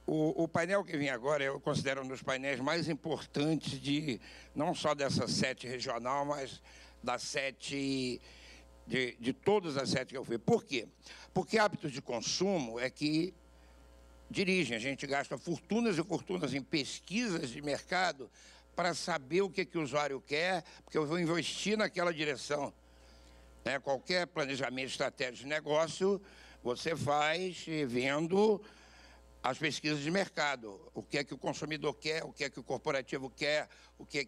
O painel que vem agora eu considero um dos painéis mais importantes não só dessa sete regional, mas da sete, de todas as sete que eu fui. Por quê? Porque hábitos de consumo é que dirigem. A gente gasta fortunas e fortunas em pesquisas de mercado para saber o que o usuário quer, porque eu vou investir naquela direção. Né? Qualquer planejamento estratégico de negócio, você faz vendo as pesquisas de mercado, o que o consumidor quer, o que o corporativo quer, o que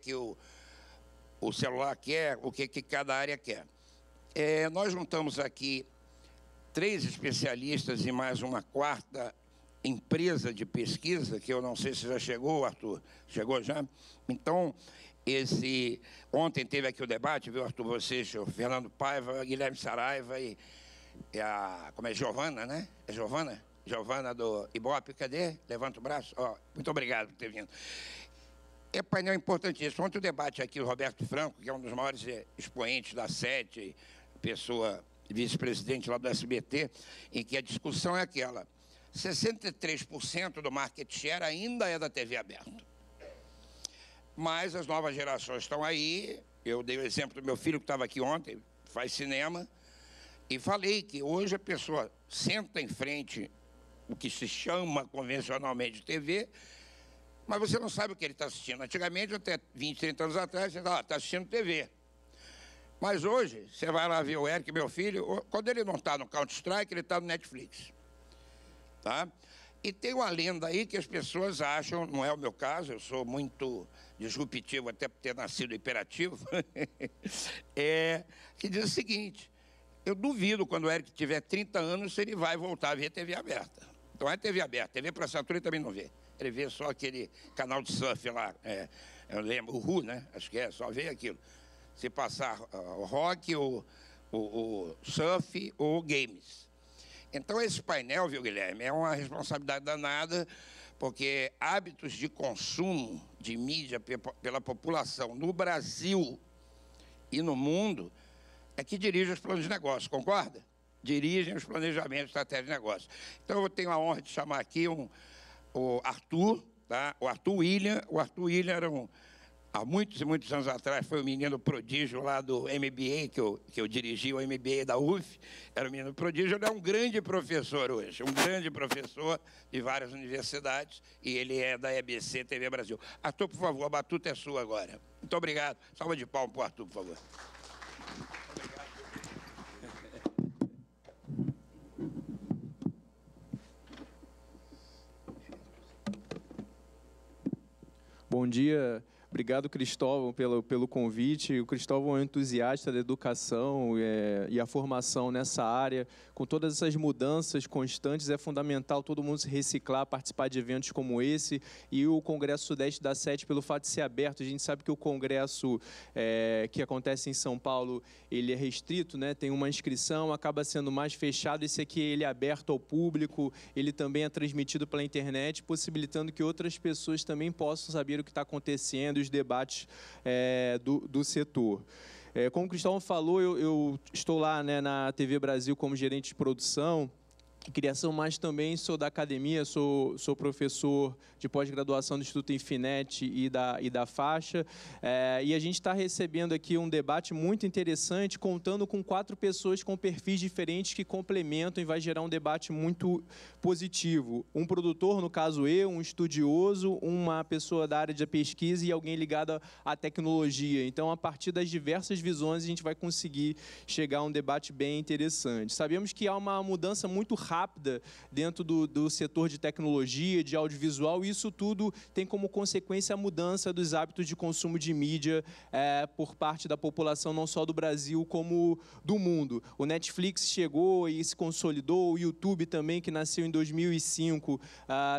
o celular quer, o que cada área quer. Nós juntamos aqui 3 especialistas e mais uma quarta empresa de pesquisa, que eu não sei se já chegou, Arthur. Chegou já? Então, ontem teve aqui o debate, viu, Arthur, vocês, o Fernando Paiva, Guilherme Saraiva e a Giovana, né? É Giovana? Giovana do Ibope, cadê? Levanta o braço. Muito obrigado por ter vindo. É painel importantíssimo. Ontem o debate aqui, o Roberto Franco, que é um dos maiores expoentes da SET, pessoa vice-presidente lá do SBT, em que a discussão é aquela: 63% do market share ainda é da TV aberta. Mas as novas gerações estão aí. Eu dei o exemplo do meu filho, que estava aqui ontem, faz cinema, e falei que hoje a pessoa senta em frente o que se chama convencionalmente de TV, mas você não sabe o que ele está assistindo. Antigamente, até 20, 30 anos atrás, você está assistindo TV. Mas hoje, você vai lá ver o Eric, meu filho, quando ele não está no Counter-Strike, ele está no Netflix. Tá? E tem uma lenda aí que as pessoas acham, não é o meu caso, eu sou muito disruptivo, até por ter nascido hiperativo, que diz o seguinte: eu duvido, quando o Eric tiver 30 anos, se ele vai voltar a ver TV aberta. Então é TV aberta, TV para assinatura ele também não vê. Ele vê só aquele canal de surf lá, eu lembro, o Ru, né? Acho que só vê aquilo. Se passar o rock, o surf ou games. Então esse painel, viu, Guilherme, é uma responsabilidade danada, porque hábitos de consumo de mídia pela população no Brasil e no mundo é que dirige os planos de negócio, concorda? Dirigem os planejamentos estratégicos de negócio. Então, eu tenho a honra de chamar aqui o Arthur, tá? O Arthur William. O Arthur William era há muitos e muitos anos atrás, foi o menino prodígio lá do MBA, que eu dirigi o MBA da UF, era o menino prodígio. Ele é um grande professor hoje, um grande professor de várias universidades, e ele é da EBC TV Brasil. Arthur, por favor, a batuta é sua agora. Muito obrigado. Salva de palmas para o Arthur, por favor. Bom dia, obrigado, Cristóvão, pelo convite. O Cristóvão é um entusiasta da educação e a formação nessa área. Com todas essas mudanças constantes, é fundamental todo mundo se reciclar, participar de eventos como esse. E o Congresso Sudeste da SET, pelo fato de ser aberto, a gente sabe que o congresso que acontece em São Paulo, ele é restrito, né? Tem uma inscrição, acaba sendo mais fechado. Esse aqui ele é aberto ao público, ele também é transmitido pela internet, possibilitando que outras pessoas também possam saber o que está acontecendo, os debates do setor. Como o Cristóvão falou, eu estou lá, né, na TV Brasil como gerente de produção e criação, mas também sou da academia, sou professor de pós-graduação do Instituto Infinet e da Faixa, e a gente está recebendo aqui um debate muito interessante, contando com 4 pessoas com perfis diferentes que complementam e vai gerar um debate muito positivo. Um produtor, no caso eu, um estudioso, uma pessoa da área de pesquisa e alguém ligado à tecnologia. Então, a partir das diversas visões, a gente vai conseguir chegar a um debate bem interessante. Sabemos que há uma mudança muito rápida dentro do setor de tecnologia, de audiovisual, e isso tudo tem como consequência a mudança dos hábitos de consumo de mídia por parte da população, não só do Brasil, como do mundo. O Netflix chegou e se consolidou, o YouTube também, que nasceu em 2005,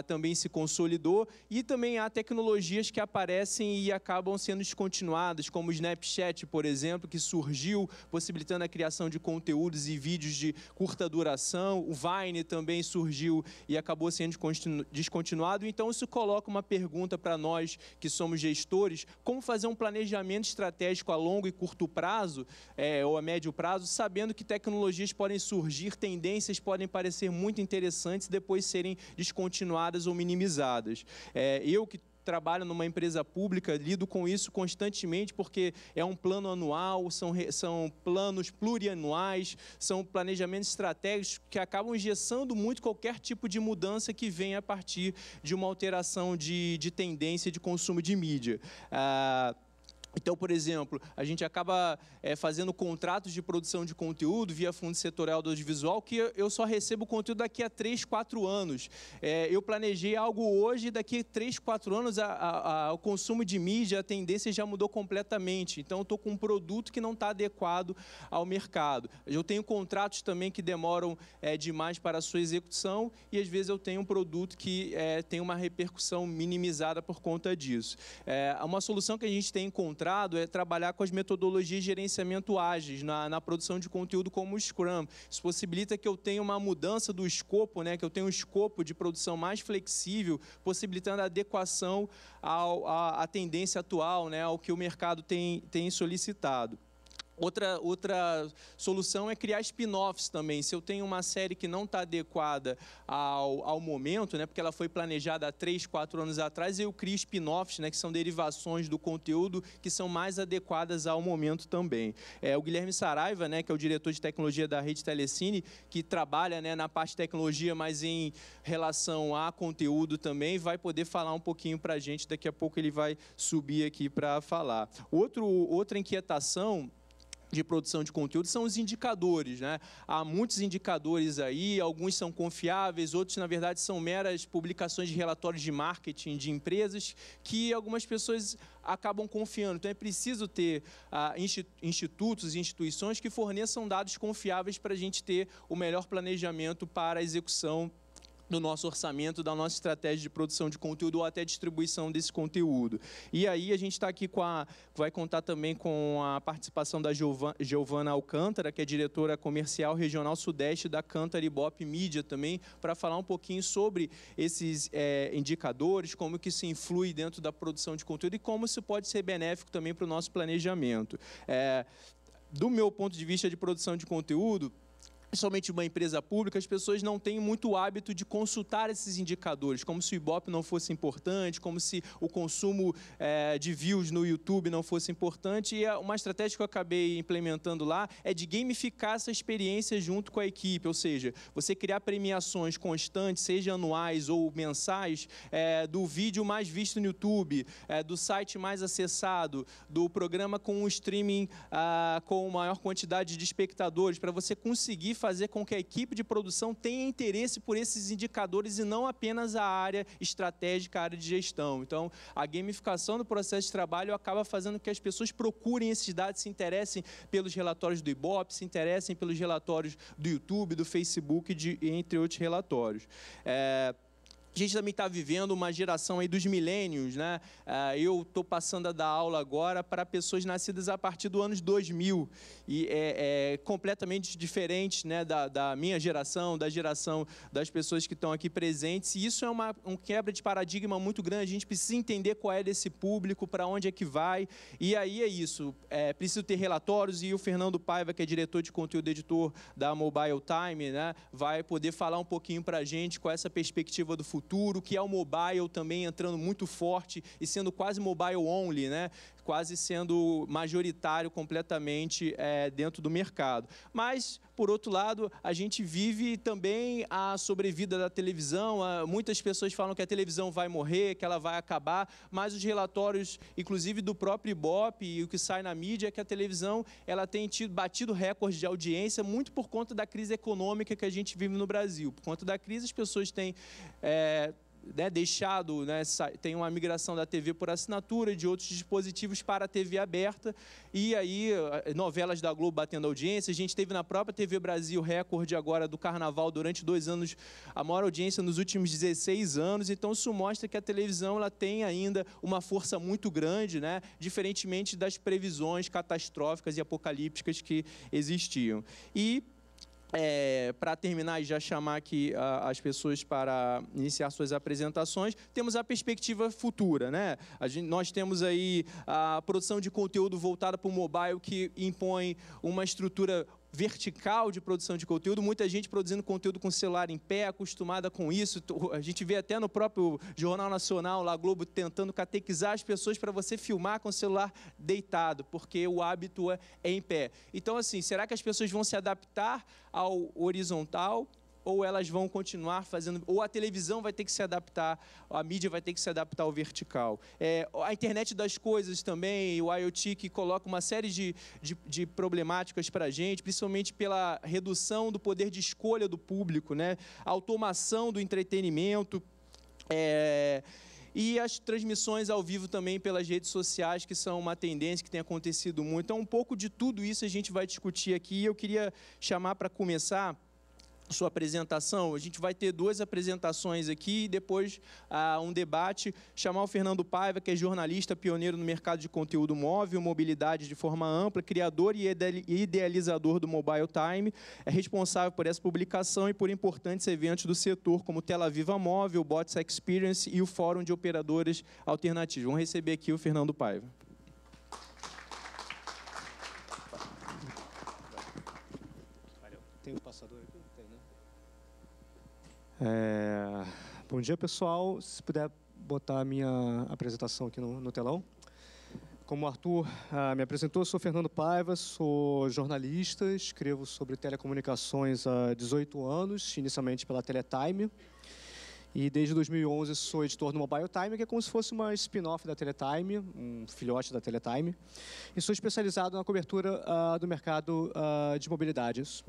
também se consolidou, e também há tecnologias que aparecem e acabam sendo descontinuadas, como o Snapchat, por exemplo, que surgiu possibilitando a criação de conteúdos e vídeos de curta duração, o Vine, online também surgiu e acabou sendo descontinuado. Então, isso coloca uma pergunta para nós que somos gestores: como fazer um planejamento estratégico a longo e curto prazo, ou a médio prazo, sabendo que tecnologias podem surgir, tendências podem parecer muito interessantes e depois serem descontinuadas ou minimizadas. Eu que trabalho numa empresa pública, lido com isso constantemente, porque é um plano anual, são planos plurianuais, são planejamentos estratégicos que acabam engessando muito qualquer tipo de mudança que venha a partir de uma alteração de tendência de consumo de mídia. Então, por exemplo, a gente acaba fazendo contratos de produção de conteúdo via Fundo Setorial do Audiovisual, que eu só recebo conteúdo daqui a 3, 4 anos. Eu planejei algo hoje, e daqui a 3, 4 anos o consumo de mídia, a tendência já mudou completamente. Então, eu estou com um produto que não está adequado ao mercado. Eu tenho contratos também que demoram demais para a sua execução e, às vezes, eu tenho um produto que tem uma repercussão minimizada por conta disso. Uma solução que a gente tem encontrado é trabalhar com as metodologias de gerenciamento ágeis na produção de conteúdo, como o Scrum. Isso possibilita que eu tenha uma mudança do escopo, que eu tenha um escopo de produção mais flexível, possibilitando a adequação à tendência atual, ao que o mercado tem solicitado. Outra solução é criar spin-offs também. Se eu tenho uma série que não está adequada ao momento, porque ela foi planejada há 3, 4 anos atrás, eu crio spin-offs, que são derivações do conteúdo que são mais adequadas ao momento também. O Guilherme Saraiva, que é o diretor de tecnologia da Rede Telecine, que trabalha na parte de tecnologia, mas em relação a conteúdo também, vai poder falar um pouquinho para a gente. Daqui a pouco ele vai subir aqui para falar. Outra inquietação de produção de conteúdo são os indicadores. Há muitos indicadores aí, alguns são confiáveis, outros, na verdade, são meras publicações de relatórios de marketing de empresas que algumas pessoas acabam confiando. Então, é preciso ter institutos e instituições que forneçam dados confiáveis para a gente ter o melhor planejamento para a execução do nosso orçamento, da nossa estratégia de produção de conteúdo ou até distribuição desse conteúdo. E aí a gente está aqui vai contar também com a participação da Giovana Alcântara, que é diretora comercial regional sudeste da Cantar Ibope Mídia também, para falar um pouquinho sobre esses indicadores, como que isso influi dentro da produção de conteúdo e como isso pode ser benéfico também para o nosso planejamento. Do meu ponto de vista de produção de conteúdo, principalmente uma empresa pública, as pessoas não têm muito hábito de consultar esses indicadores, como se o Ibope não fosse importante, como se o consumo de views no YouTube não fosse importante. E uma estratégia que eu acabei implementando lá é de gamificar essa experiência junto com a equipe, ou seja, você criar premiações constantes, seja anuais ou mensais, do vídeo mais visto no YouTube, do site mais acessado, do programa com um streaming com maior quantidade de espectadores, para você conseguir fazer com que a equipe de produção tenha interesse por esses indicadores e não apenas a área estratégica, a área de gestão. Então, a gamificação do processo de trabalho acaba fazendo com que as pessoas procurem esses dados, se interessem pelos relatórios do Ibope, se interessem pelos relatórios do YouTube, do Facebook, entre outros relatórios. A gente também está vivendo uma geração aí dos milênios, Eu estou passando a dar aula agora para pessoas nascidas a partir do ano 2000 e é completamente diferente, da minha geração, da geração das pessoas que estão aqui presentes. E isso é um quebra de paradigma muito grande. A gente precisa entender qual é desse público, para onde é que vai. E aí é isso. Preciso ter relatórios e o Fernando Paiva, que é diretor de conteúdo, editor da Mobile Time, vai poder falar um pouquinho para a gente com essa perspectiva do futuro, que é o mobile também entrando muito forte e sendo quase mobile only, quase sendo majoritário completamente dentro do mercado. Mas, por outro lado, a gente vive também a sobrevida da televisão. Muitas pessoas falam que a televisão vai morrer, que ela vai acabar, mas os relatórios, inclusive do próprio Ibope e o que sai na mídia, é que a televisão ela tem batido recorde de audiência muito por conta da crise econômica que a gente vive no Brasil. Por conta da crise, as pessoas têm deixado, tem uma migração da TV por assinatura e de outros dispositivos para a TV aberta, e aí novelas da Globo batendo audiência. A gente teve na própria TV Brasil recorde agora do Carnaval durante 2 anos, a maior audiência nos últimos 16 anos, então isso mostra que a televisão ela tem ainda uma força muito grande, diferentemente das previsões catastróficas e apocalípticas que existiam. E para terminar e já chamar aqui as pessoas para iniciar suas apresentações, temos a perspectiva futura, né? Nós temos aí a produção de conteúdo voltada para o mobile, que impõe uma estrutura vertical de produção de conteúdo, muita gente produzindo conteúdo com celular em pé, acostumada com isso. A gente vê até no próprio Jornal Nacional, lá Globo, tentando catequizar as pessoas para você filmar com o celular deitado, porque o hábito é em pé. Então, assim, será que as pessoas vão se adaptar ao horizontal, ou elas vão continuar fazendo, ou a televisão vai ter que se adaptar, a mídia vai ter que se adaptar ao vertical. A internet das coisas também, o IoT, que coloca uma série de problemáticas para a gente, principalmente pela redução do poder de escolha do público, né? A automação do entretenimento, e as transmissões ao vivo também pelas redes sociais, que são uma tendência que tem acontecido muito. Então, um pouco de tudo isso a gente vai discutir aqui. Eu queria chamar para começar sua apresentação. A gente vai ter 2 apresentações aqui e depois um debate. Chamar o Fernando Paiva, que é jornalista, pioneiro no mercado de conteúdo móvel, mobilidade de forma ampla, criador e idealizador do Mobile Time, é responsável por essa publicação e por importantes eventos do setor, como Tela Viva Móvel, Bots Experience e o Fórum de Operadoras Alternativas. Vamos receber aqui o Fernando Paiva. Tem um passador aqui? Bom dia, pessoal. Se puder botar a minha apresentação aqui no telão. Como o Arthur me apresentou, eu sou Fernando Paiva, sou jornalista, escrevo sobre telecomunicações há 18 anos, inicialmente pela Teletime. E desde 2011 sou editor do Mobile Time, que é como se fosse uma spin-off da Teletime, um filhote da Teletime. E sou especializado na cobertura do mercado de mobilidades,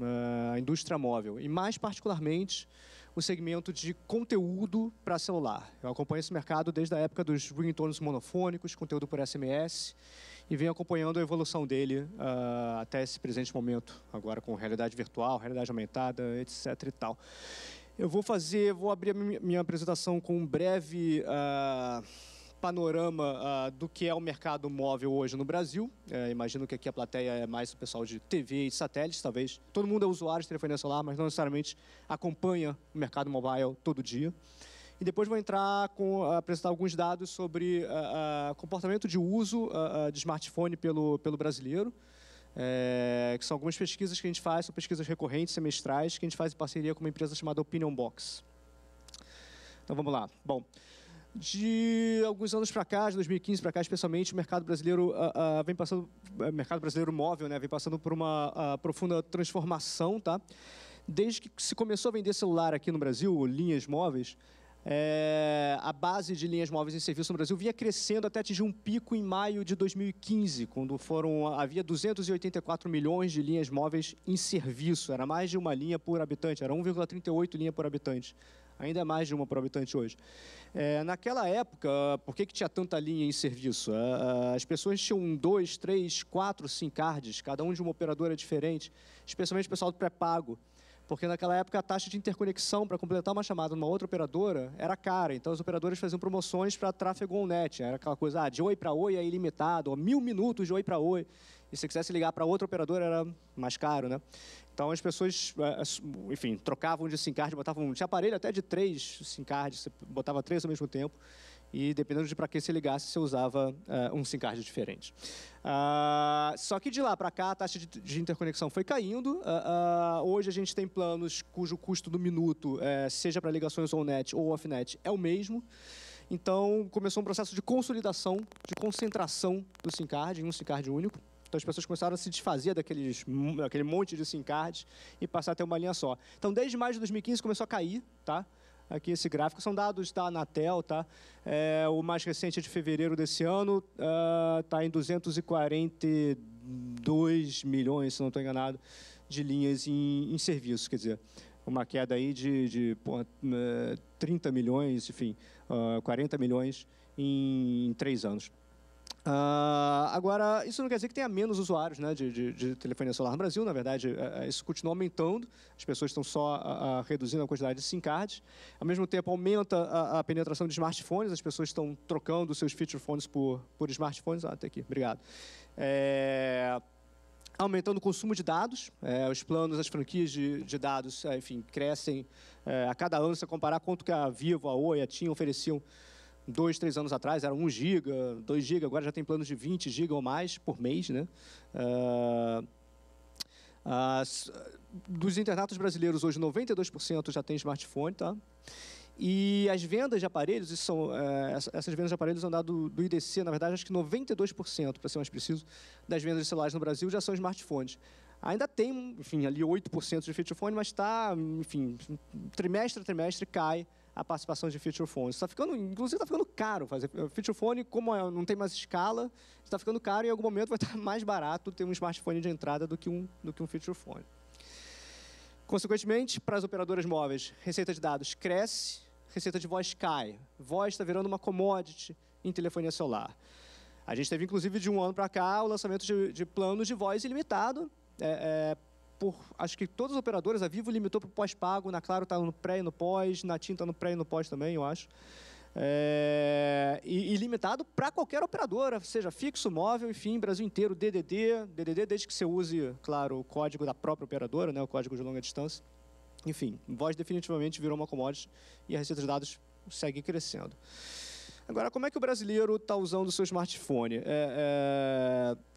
a indústria móvel. E mais particularmente o segmento de conteúdo para celular. Eu acompanho esse mercado desde a época dos ringtones monofônicos, conteúdo por SMS, e venho acompanhando a evolução dele até esse presente momento, agora com realidade virtual, realidade aumentada, etc. e tal. Eu vou abrir a minha apresentação com um breve panorama do que é o mercado móvel hoje no Brasil. Imagino que aqui a plateia é mais o pessoal de TV e satélites, talvez. Todo mundo é usuário de telefonia celular, mas não necessariamente acompanha o mercado mobile todo dia. E depois vou apresentar alguns dados sobre comportamento de uso de smartphone pelo brasileiro, que são algumas pesquisas que a gente faz, são pesquisas recorrentes, semestrais, que a gente faz em parceria com uma empresa chamada Opinion Box. Então, vamos lá. Bom, de alguns anos para cá, de 2015 para cá, especialmente, o mercado brasileiro mercado brasileiro móvel, né, vem passando por uma profunda transformação, tá? Desde que se começou a vender celular aqui no Brasil, linhas móveis, a base de linhas móveis em serviço no Brasil vinha crescendo até atingir um pico em maio de 2015, quando havia 284 milhões de linhas móveis em serviço. Era mais de uma linha por habitante, era 1,38 linha por habitante. Ainda é mais de uma por habitante hoje. Naquela época, por que tinha tanta linha em serviço? As pessoas tinham 2, 3, 4 SIM cards, cada um de uma operadora diferente, especialmente o pessoal do pré-pago. Porque naquela época a taxa de interconexão para completar uma chamada numa outra operadora era cara. Então as operadoras faziam promoções para tráfego on-net. Era aquela coisa, de Oi para Oi é ilimitado, 1000 minutos de Oi para Oi. E se quisesse ligar para outra operadora era mais caro, né? Então as pessoas, enfim, trocavam de SIM card, tinha aparelho até de 3 SIM cards, você botava 3 ao mesmo tempo. E dependendo de para que você ligasse, você usava um SIM card diferente. Só que de lá para cá, a taxa de interconexão foi caindo. Hoje a gente tem planos cujo custo do minuto, seja para ligações on-net ou off-net, é o mesmo. Então, começou um processo de consolidação, de concentração do SIM card em um SIM card único. Então, as pessoas começaram a se desfazer daquele monte de SIM cards e passar a ter uma linha só. Então, desde maio de 2015 começou a cair, tá? Aqui esse gráfico são dados da Anatel, tá? O mais recente é de fevereiro desse ano, está em 242 milhões, se não estou enganado, de linhas em serviço, quer dizer, uma queda aí de 30 milhões, enfim, 40 milhões em 3 anos. Agora, isso não quer dizer que tenha menos usuários, né, de telefonia celular no Brasil. Na verdade, isso continua aumentando. As pessoas estão só reduzindo a quantidade de SIM cards. Ao mesmo tempo, aumenta a penetração de smartphones. As pessoas estão trocando seus feature phones por smartphones. Até aqui, obrigado. aumentando o consumo de dados, os planos, as franquias de dados, enfim, crescem a cada ano. Se você comparar quanto que a Vivo, a Oi, a TIM ofereciam 2, 3 anos atrás, era 1 GB, 2 GB, agora já tem planos de 20 GB ou mais por mês, né? Dos internautas brasileiros, hoje, 92% já tem smartphone, tá? E as vendas de aparelhos, essas vendas de aparelhos são dados do IDC, na verdade, acho que 92%, para ser mais preciso, das vendas de celulares no Brasil já são smartphones. Ainda tem, enfim, ali 8% de feature phone, mas está, enfim, trimestre a trimestre cai a participação de feature phones. Inclusive, está ficando caro fazer feature phone, como não tem mais escala, está ficando caro e em algum momento vai estar mais barato ter um smartphone de entrada do que um feature phone. Consequentemente, para as operadoras móveis, receita de dados cresce, receita de voz cai. Voz está virando uma commodity em telefonia celular. A gente teve, inclusive, de um ano para cá, o lançamento de planos de voz ilimitado. Acho que todas as operadoras, a Vivo limitou para o pós-pago, na Claro está no pré e no pós, na TIM está no pré e no pós também, eu acho. E limitado para qualquer operadora, seja fixo, móvel, enfim, Brasil inteiro, DDD, desde que você use, claro, o código da própria operadora, né, o código de longa distância. Enfim, voz definitivamente virou uma commodity e a receita de dados segue crescendo. Agora, como é que o brasileiro está usando o seu smartphone?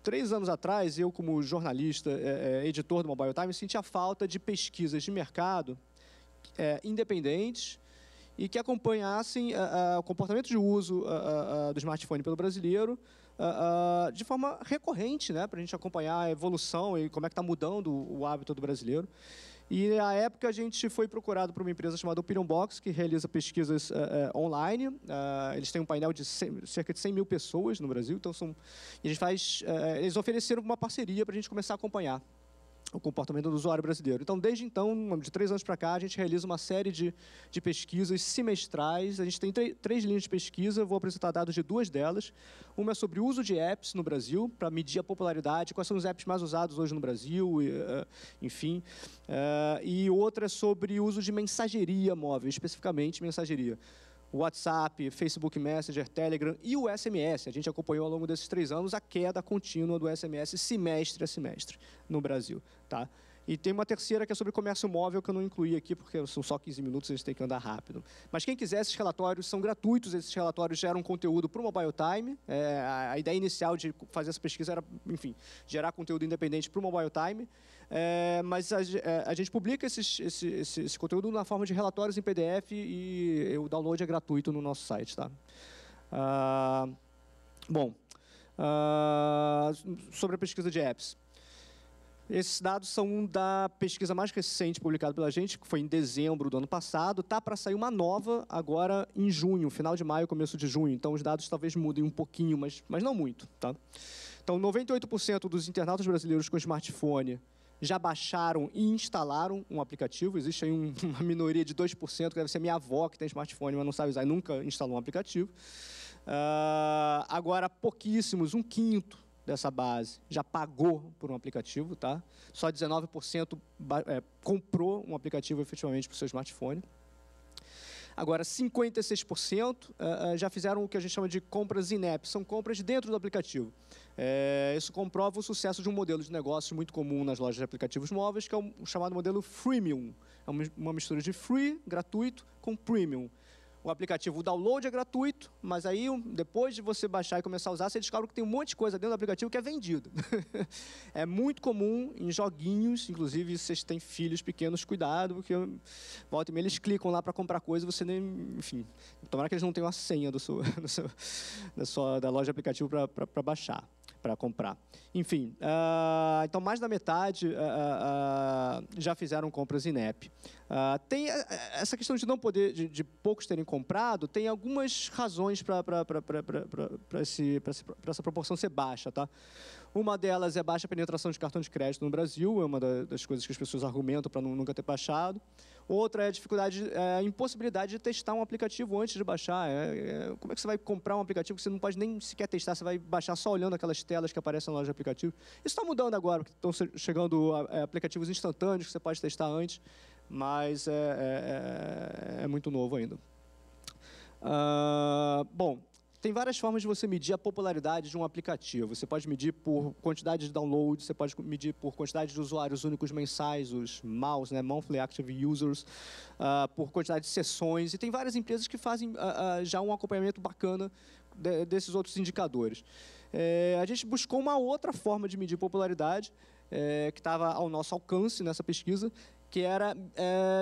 3 anos atrás, eu como jornalista, editor do Mobile Time, sentia falta de pesquisas de mercado independentes e que acompanhassem o comportamento de uso do smartphone pelo brasileiro de forma recorrente, né, para a gente acompanhar a evolução e como é que está mudando o hábito do brasileiro. E, na época, a gente foi procurado por uma empresa chamada Opinion Box, que realiza pesquisas online. Eles têm um painel de cerca de 100 mil pessoas no Brasil. Então, eles ofereceram uma parceria para a gente começar a acompanhar o comportamento do usuário brasileiro. Então, desde então, de 3 anos para cá, a gente realiza uma série de pesquisas semestrais. A gente tem 3 linhas de pesquisa, vou apresentar dados de 2 delas. Uma é sobre o uso de apps no Brasil, para medir a popularidade, quais são os apps mais usados hoje no Brasil, enfim. E outra é sobre o uso de mensageria móvel, especificamente mensageria. WhatsApp, Facebook Messenger, Telegram e o SMS. A gente acompanhou ao longo desses 3 anos a queda contínua do SMS semestre a semestre no Brasil. Tá? E tem uma terceira que é sobre comércio móvel, que eu não incluí aqui, porque são só 15 minutos, a gente tem que andar rápido. Mas quem quiser, esses relatórios são gratuitos, esses relatórios geram conteúdo para o Mobile Time. A ideia inicial de fazer essa pesquisa era, enfim, gerar conteúdo independente para o Mobile Time. Mas a gente publica esse conteúdo na forma de relatórios em PDF e o download é gratuito no nosso site. Tá? Sobre a pesquisa de apps. Esses dados são da pesquisa mais recente publicada pela gente, que foi em dezembro do ano passado. Está para sair uma nova agora em junho, final de maio, começo de junho. Então, os dados talvez mudem um pouquinho, mas não muito. Tá? Então, 98% dos internautas brasileiros com smartphone já baixaram e instalaram um aplicativo. Existe aí uma minoria de 2%, que deve ser minha avó, que tem smartphone, mas não sabe usar e nunca instalou um aplicativo. Agora, pouquíssimos, 1/5 dessa base já pagou por um aplicativo, tá? Só 19% comprou um aplicativo efetivamente para o seu smartphone. Agora, 56% já fizeram o que a gente chama de compras in-app, são compras dentro do aplicativo. Isso comprova o sucesso de um modelo de negócio muito comum nas lojas de aplicativos móveis, que é o chamado modelo freemium. É uma mistura de free, gratuito, com premium. O aplicativo, o download é gratuito, mas aí, depois de você baixar e começar a usar, você descobre que tem um monte de coisa dentro do aplicativo que é vendido. É muito comum em joguinhos, inclusive, se vocês têm filhos pequenos, cuidado, porque volta e meia eles clicam lá para comprar coisa, você nem, enfim, tomara que eles não tenham a senha da loja de aplicativo para baixar, para comprar. Enfim, então mais da metade já fizeram compras in-app. Tem essa questão de não poder, de poucos terem comprado, tem algumas razões para essa proporção ser baixa, tá? Uma delas é a baixa penetração de cartão de crédito no Brasil, é uma das coisas que as pessoas argumentam para nunca ter baixado. Outra é a dificuldade, a impossibilidade de testar um aplicativo antes de baixar. Como é que você vai comprar um aplicativo que você não pode nem sequer testar, você vai baixar só olhando aquelas telas que aparecem na loja de aplicativo? Isso está mudando agora, porque estão chegando aplicativos instantâneos que você pode testar antes, mas é muito novo ainda. Tem várias formas de você medir a popularidade de um aplicativo. Você pode medir por quantidade de downloads, você pode medir por quantidade de usuários únicos mensais, os MAUs, né, Monthly Active Users, por quantidade de sessões. E tem várias empresas que fazem já um acompanhamento bacana desses outros indicadores. A gente buscou uma outra forma de medir popularidade, que estava ao nosso alcance nessa pesquisa, que era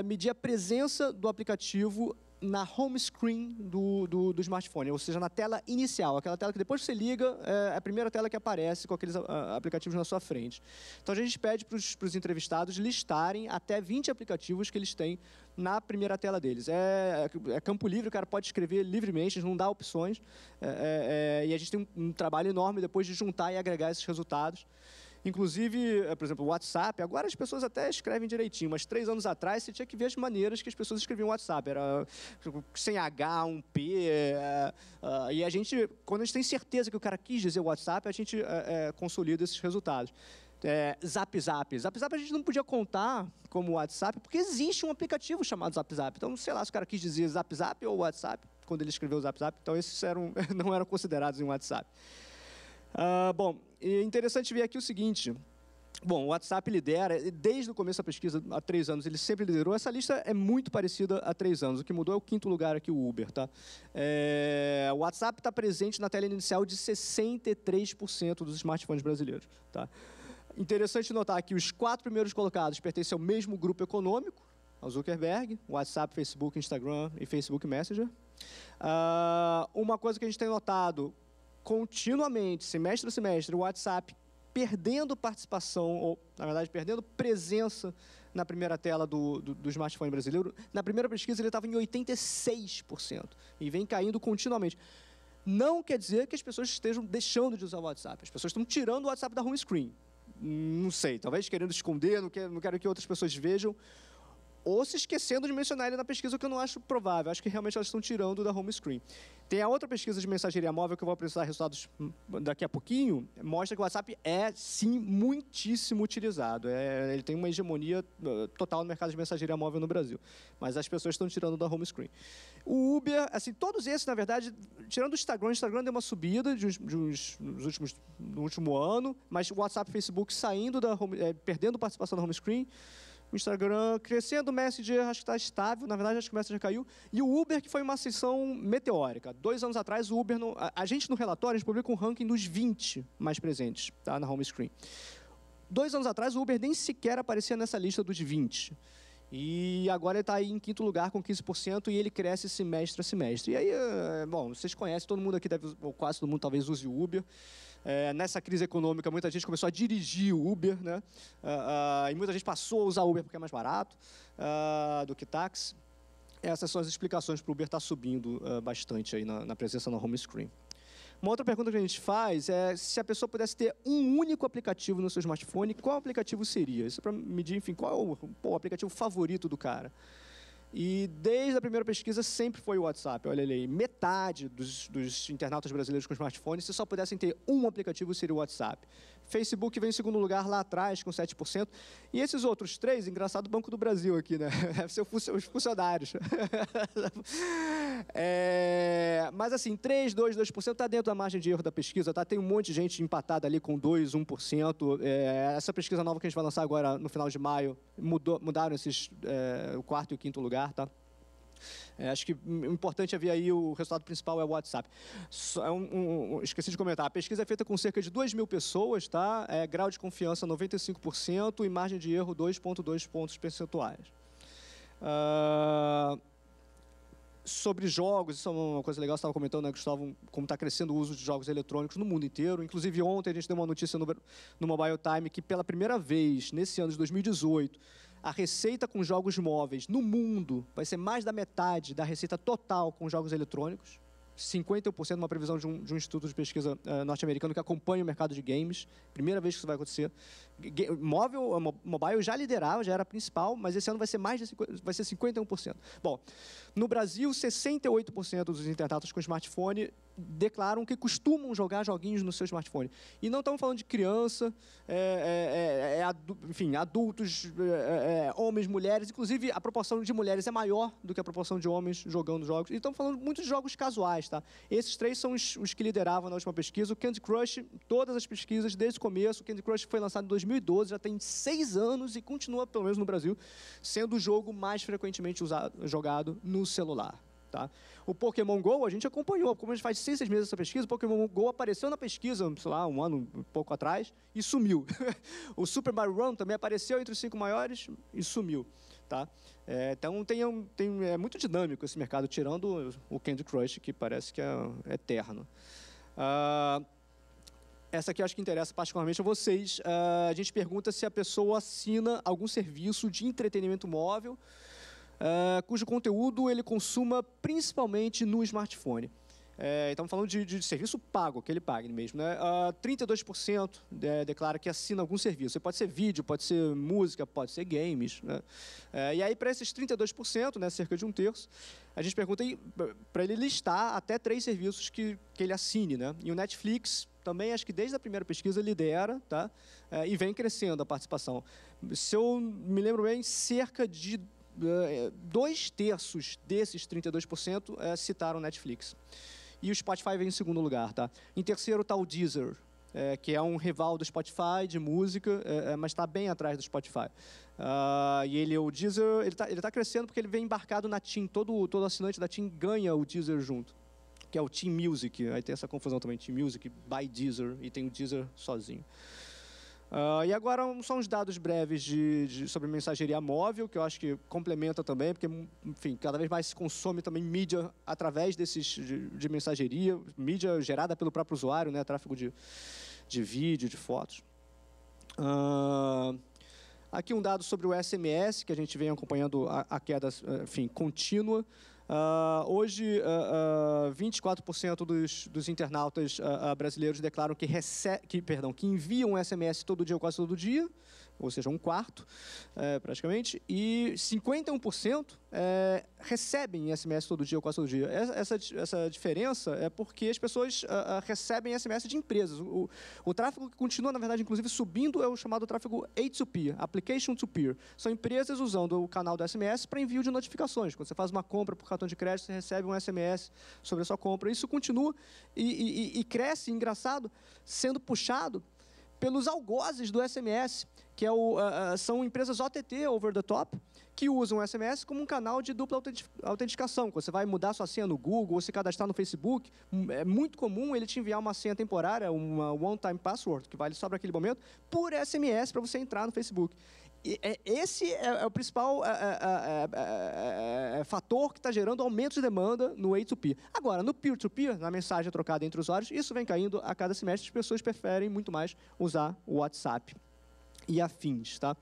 medir a presença do aplicativo na home screen do smartphone, ou seja, na tela inicial, aquela tela que depois que você liga, é a primeira tela que aparece com aqueles aplicativos na sua frente. Então, a gente pede para os entrevistados listarem até 20 aplicativos que eles têm na primeira tela deles. É campo livre, o cara pode escrever livremente, a gente não dá opções, e a gente tem um trabalho enorme depois de juntar e agregar esses resultados. Inclusive, por exemplo, o WhatsApp, agora as pessoas até escrevem direitinho, mas 3 anos atrás você tinha que ver as maneiras que as pessoas escreviam o WhatsApp. Era sem H, um P. E a gente, quando a gente tem certeza que o cara quis dizer WhatsApp, a gente consolida esses resultados. Zap Zap a gente não podia contar como WhatsApp, porque existe um aplicativo chamado Zap Zap. Então, sei lá se o cara quis dizer Zap Zap ou WhatsApp, quando ele escreveu Zap Zap. Então, esses não eram considerados em WhatsApp. Bom, é interessante ver aqui o seguinte. Bom, o WhatsApp lidera, desde o começo da pesquisa, há 3 anos, ele sempre liderou. Essa lista é muito parecida há 3 anos. O que mudou é o 5º lugar aqui, o Uber. Tá? O WhatsApp está presente na tela inicial de 63% dos smartphones brasileiros. Tá? Interessante notar que os 4 primeiros colocados pertencem ao mesmo grupo econômico, ao Zuckerberg, WhatsApp, Facebook, Instagram e Facebook Messenger. Uma coisa que a gente tem notado continuamente, semestre a semestre, o WhatsApp perdendo participação, ou, na verdade, perdendo presença na primeira tela do smartphone brasileiro. Na primeira pesquisa, ele estava em 86% e vem caindo continuamente. Não quer dizer que as pessoas estejam deixando de usar o WhatsApp. As pessoas estão tirando o WhatsApp da home screen. Não sei, talvez querendo esconder, não quero que outras pessoas vejam, ou se esquecendo de mencionar ele na pesquisa, o que eu não acho provável. Acho que realmente elas estão tirando da home screen. Tem a outra pesquisa de mensageria móvel, que eu vou apresentar resultados daqui a pouquinho, mostra que o WhatsApp é, sim, muitíssimo utilizado. Ele tem uma hegemonia total no mercado de mensageria móvel no Brasil. Mas as pessoas estão tirando da home screen. O Uber, assim, todos esses, na verdade, tirando o Instagram deu uma subida no último ano, mas o WhatsApp e o Facebook saindo perdendo participação da home screen. O Instagram crescendo, o Messenger acho que está estável, na verdade acho que o Messenger caiu. E o Uber, que foi uma ascensão meteórica. 2 anos atrás, o Uber, a gente no relatório, a gente publica um ranking dos 20 mais presentes, tá, na home screen. 2 anos atrás, o Uber nem sequer aparecia nessa lista dos 20. E agora ele está aí em 5º lugar com 15% e ele cresce semestre a semestre. E aí, bom, vocês conhecem, todo mundo aqui deve, ou quase todo mundo talvez use o Uber. Nessa crise econômica, muita gente começou a dirigir o Uber, né? E muita gente passou a usar o Uber porque é mais barato do que táxi. Essas são as explicações para o Uber estar subindo bastante aí na presença na home screen. Uma outra pergunta que a gente faz é se a pessoa pudesse ter um único aplicativo no seu smartphone, qual aplicativo seria? Isso é para medir, enfim, qual é o aplicativo favorito do cara. E desde a primeira pesquisa sempre foi o WhatsApp. Olha ali, metade dos internautas brasileiros com smartphone, se só pudessem ter um aplicativo, seria o WhatsApp. Facebook vem em 2º lugar lá atrás, com 7%. E esses outros 3, engraçado, Banco do Brasil aqui, né? Deve ser os funcionários. Mas assim, 3%, 2% está dentro da margem de erro da pesquisa, tá? Tem um monte de gente empatada ali com 2%, 1%. Essa pesquisa nova que a gente vai lançar agora no final de maio, mudaram esses, o 4º e o 5º lugar, tá? Acho que o importante é ver aí o resultado principal é o WhatsApp. Esqueci de comentar, a pesquisa é feita com cerca de 2.000 pessoas, tá? Grau de confiança 95% e margem de erro 2,2 pontos percentuais. Sobre jogos, isso é uma coisa legal, você estava comentando, né, Gustavo, como está crescendo o uso de jogos eletrônicos no mundo inteiro. Inclusive, ontem a gente deu uma notícia no Mobile Time que, pela primeira vez, nesse ano de 2018, a receita com jogos móveis no mundo vai ser mais da metade da receita total com jogos eletrônicos. 51%, uma previsão de um instituto de pesquisa norte-americano que acompanha o mercado de games. Primeira vez que isso vai acontecer. Mobile já liderava, já era a principal, mas esse ano vai ser vai ser 51%. Bom, no Brasil, 68% dos internautas com smartphone declaram que costumam jogar joguinhos no seu smartphone. E não estamos falando de criança, enfim, adultos, homens, mulheres. Inclusive, a proporção de mulheres é maior do que a proporção de homens jogando jogos. E estamos falando muito de jogos casuais, tá? Esses 3 são os que lideravam na última pesquisa. O Candy Crush, todas as pesquisas, desde o começo, o Candy Crush foi lançado em 2012, já tem 6 anos e continua, pelo menos no Brasil, sendo o jogo mais frequentemente jogado no celular. Tá? O Pokémon GO, a gente acompanhou, como a gente faz 6 meses essa pesquisa, o Pokémon GO apareceu na pesquisa, sei lá, um ano, um pouco atrás, e sumiu. O Super Mario Run também apareceu entre os 5 maiores e sumiu. Tá? Então, é muito dinâmico esse mercado, tirando o Candy Crush, que parece que é eterno. Essa aqui eu acho que interessa particularmente a vocês. A gente pergunta se a pessoa assina algum serviço de entretenimento móvel, cujo conteúdo ele consuma principalmente no smartphone. Estamos falando de serviço pago, que ele pague mesmo. Né? 32% declara que assina algum serviço. Pode ser vídeo, pode ser música, pode ser games. Né? E aí, para esses 32%, né, cerca de 1/3, a gente pergunta para ele listar até 3 serviços que ele assine. Né? E o Netflix também, acho que desde a primeira pesquisa, lidera, tá? E vem crescendo a participação. Se eu me lembro bem, cerca de 2/3 desses 32% citaram Netflix. E o Spotify vem em segundo lugar. Tá? Em terceiro está o Deezer, que é um rival do Spotify de música, mas está bem atrás do Spotify. E o Deezer ele tá crescendo porque ele vem embarcado na TIM. Todo assinante da TIM ganha o Deezer junto, que é o Team Music. Aí tem essa confusão também, Team Music by Deezer, e tem o Deezer sozinho. E agora são uns dados breves sobre mensageria móvel, que eu acho que complementa também, porque, enfim, cada vez mais se consome também mídia através de mensageria, mídia gerada pelo próprio usuário, né, tráfego de vídeo, de fotos. Aqui um dado sobre o SMS, que a gente vem acompanhando a queda, enfim, contínua. Hoje, 24% dos internautas brasileiros declaram que enviam SMS todo dia ou quase todo dia, ou seja, 1/4, praticamente, e 51% recebem SMS todo dia ou quase todo dia. Essa diferença é porque as pessoas recebem SMS de empresas. O tráfego que continua, na verdade, inclusive, subindo é o chamado tráfego A2P, Application to Peer. São empresas usando o canal do SMS para envio de notificações. Quando você faz uma compra por cartão de crédito, você recebe um SMS sobre a sua compra. Isso continua e cresce, engraçado, sendo puxado pelos algozes do SMS, que são empresas OTT, over the top, que usam o SMS como um canal de dupla autenticação. Quando você vai mudar sua senha no Google ou se cadastrar no Facebook, é muito comum ele te enviar uma senha temporária, uma one-time password, que vale só para aquele momento, por SMS para você entrar no Facebook. Esse é o principal fator que está gerando aumento de demanda no A2P. Agora, no peer-to-peer, na mensagem trocada entre usuários, isso vem caindo a cada semestre. As pessoas preferem muito mais usar o WhatsApp e afins. Tá?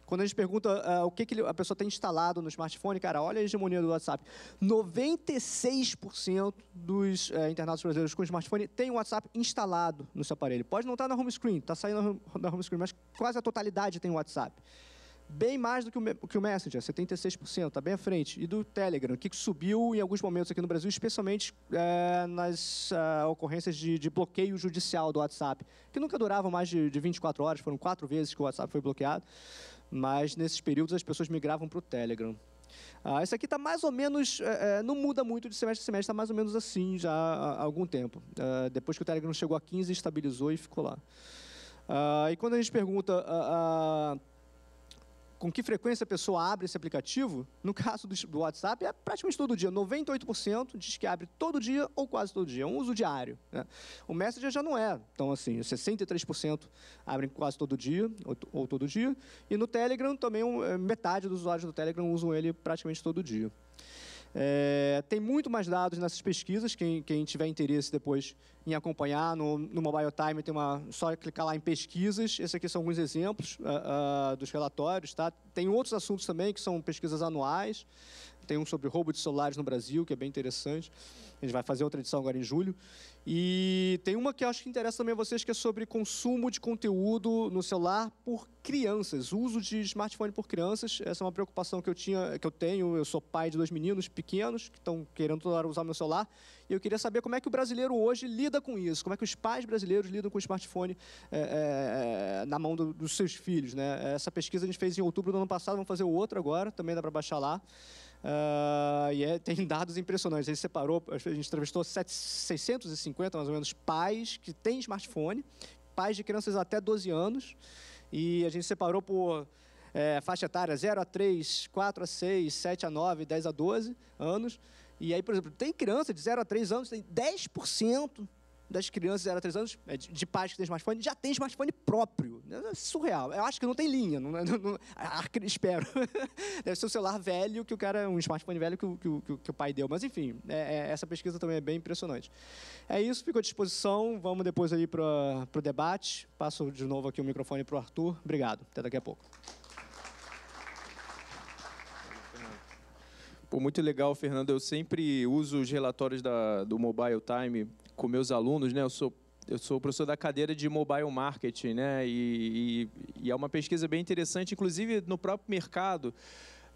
Quando a gente pergunta o que a pessoa tem instalado no smartphone, cara, olha a hegemonia do WhatsApp. 96% dos internautas brasileiros com smartphone tem o WhatsApp instalado no seu aparelho. Pode não estar na home screen, está saindo da home screen, mas quase a totalidade tem o WhatsApp. Bem mais do que o Messenger, 76%, está bem à frente. E do Telegram, que subiu em alguns momentos aqui no Brasil, especialmente nas ocorrências de bloqueio judicial do WhatsApp, que nunca duravam mais de 24 horas, foram 4 vezes que o WhatsApp foi bloqueado, mas nesses períodos as pessoas migravam para o Telegram. Isso aqui está mais ou menos, não muda muito de semestre a semestre, está mais ou menos assim já há algum tempo. Depois que o Telegram chegou a 15, estabilizou e ficou lá. E quando a gente pergunta com que frequência a pessoa abre esse aplicativo, no caso do WhatsApp, é praticamente todo dia. 98% diz que abre todo dia ou quase todo dia. É um uso diário. Né? O Messenger já não é tão assim. 63% abrem quase todo dia ou todo dia. E no Telegram, também metade dos usuários do Telegram usam ele praticamente todo dia. Tem muito mais dados nessas pesquisas, quem tiver interesse depois em acompanhar, no Mobile Time só clicar lá em pesquisas, esses aqui são alguns exemplos dos relatórios, tá? Tem outros assuntos também que são pesquisas anuais, tem um sobre roubo de celulares no Brasil, que é bem interessante. A gente vai fazer outra edição agora em julho. E tem uma que eu acho que interessa também a vocês, que é sobre consumo de conteúdo no celular por crianças, uso de smartphone por crianças. Essa é uma preocupação que eu tenho. Eu sou pai de 2 meninos pequenos que estão querendo toda hora usar meu celular. E eu queria saber como é que o brasileiro hoje lida com isso, como é que os pais brasileiros lidam com o smartphone na mão dos seus filhos, né? Essa pesquisa a gente fez em outubro do ano passado, vamos fazer outra agora, também dá para baixar lá. Tem dados impressionantes. A gente separou, a gente entrevistou 650, mais ou menos, pais que têm smartphone, pais de crianças até 12 anos, e a gente separou por faixa etária 0 a 3, 4 a 6, 7 a 9, 10 a 12 anos. E aí, por exemplo, tem criança de 0 a 3 anos, tem 10% das crianças de 0 a 3 anos, de pais que têm smartphone, já tem smartphone próprio. É surreal. Eu acho que não tem linha, espero. Deve ser um celular velho, um smartphone velho que o pai deu. Mas, enfim, essa pesquisa também é bem impressionante. É isso, fico à disposição. Vamos depois aí para o debate. Passo de novo aqui o microfone para o Arthur. Obrigado. Até daqui a pouco. Pô, muito legal, Fernando. Eu sempre uso os relatórios do Mobile Time com meus alunos, né? Eu sou professor da cadeira de Mobile Marketing, né? E é uma pesquisa bem interessante, inclusive no próprio mercado.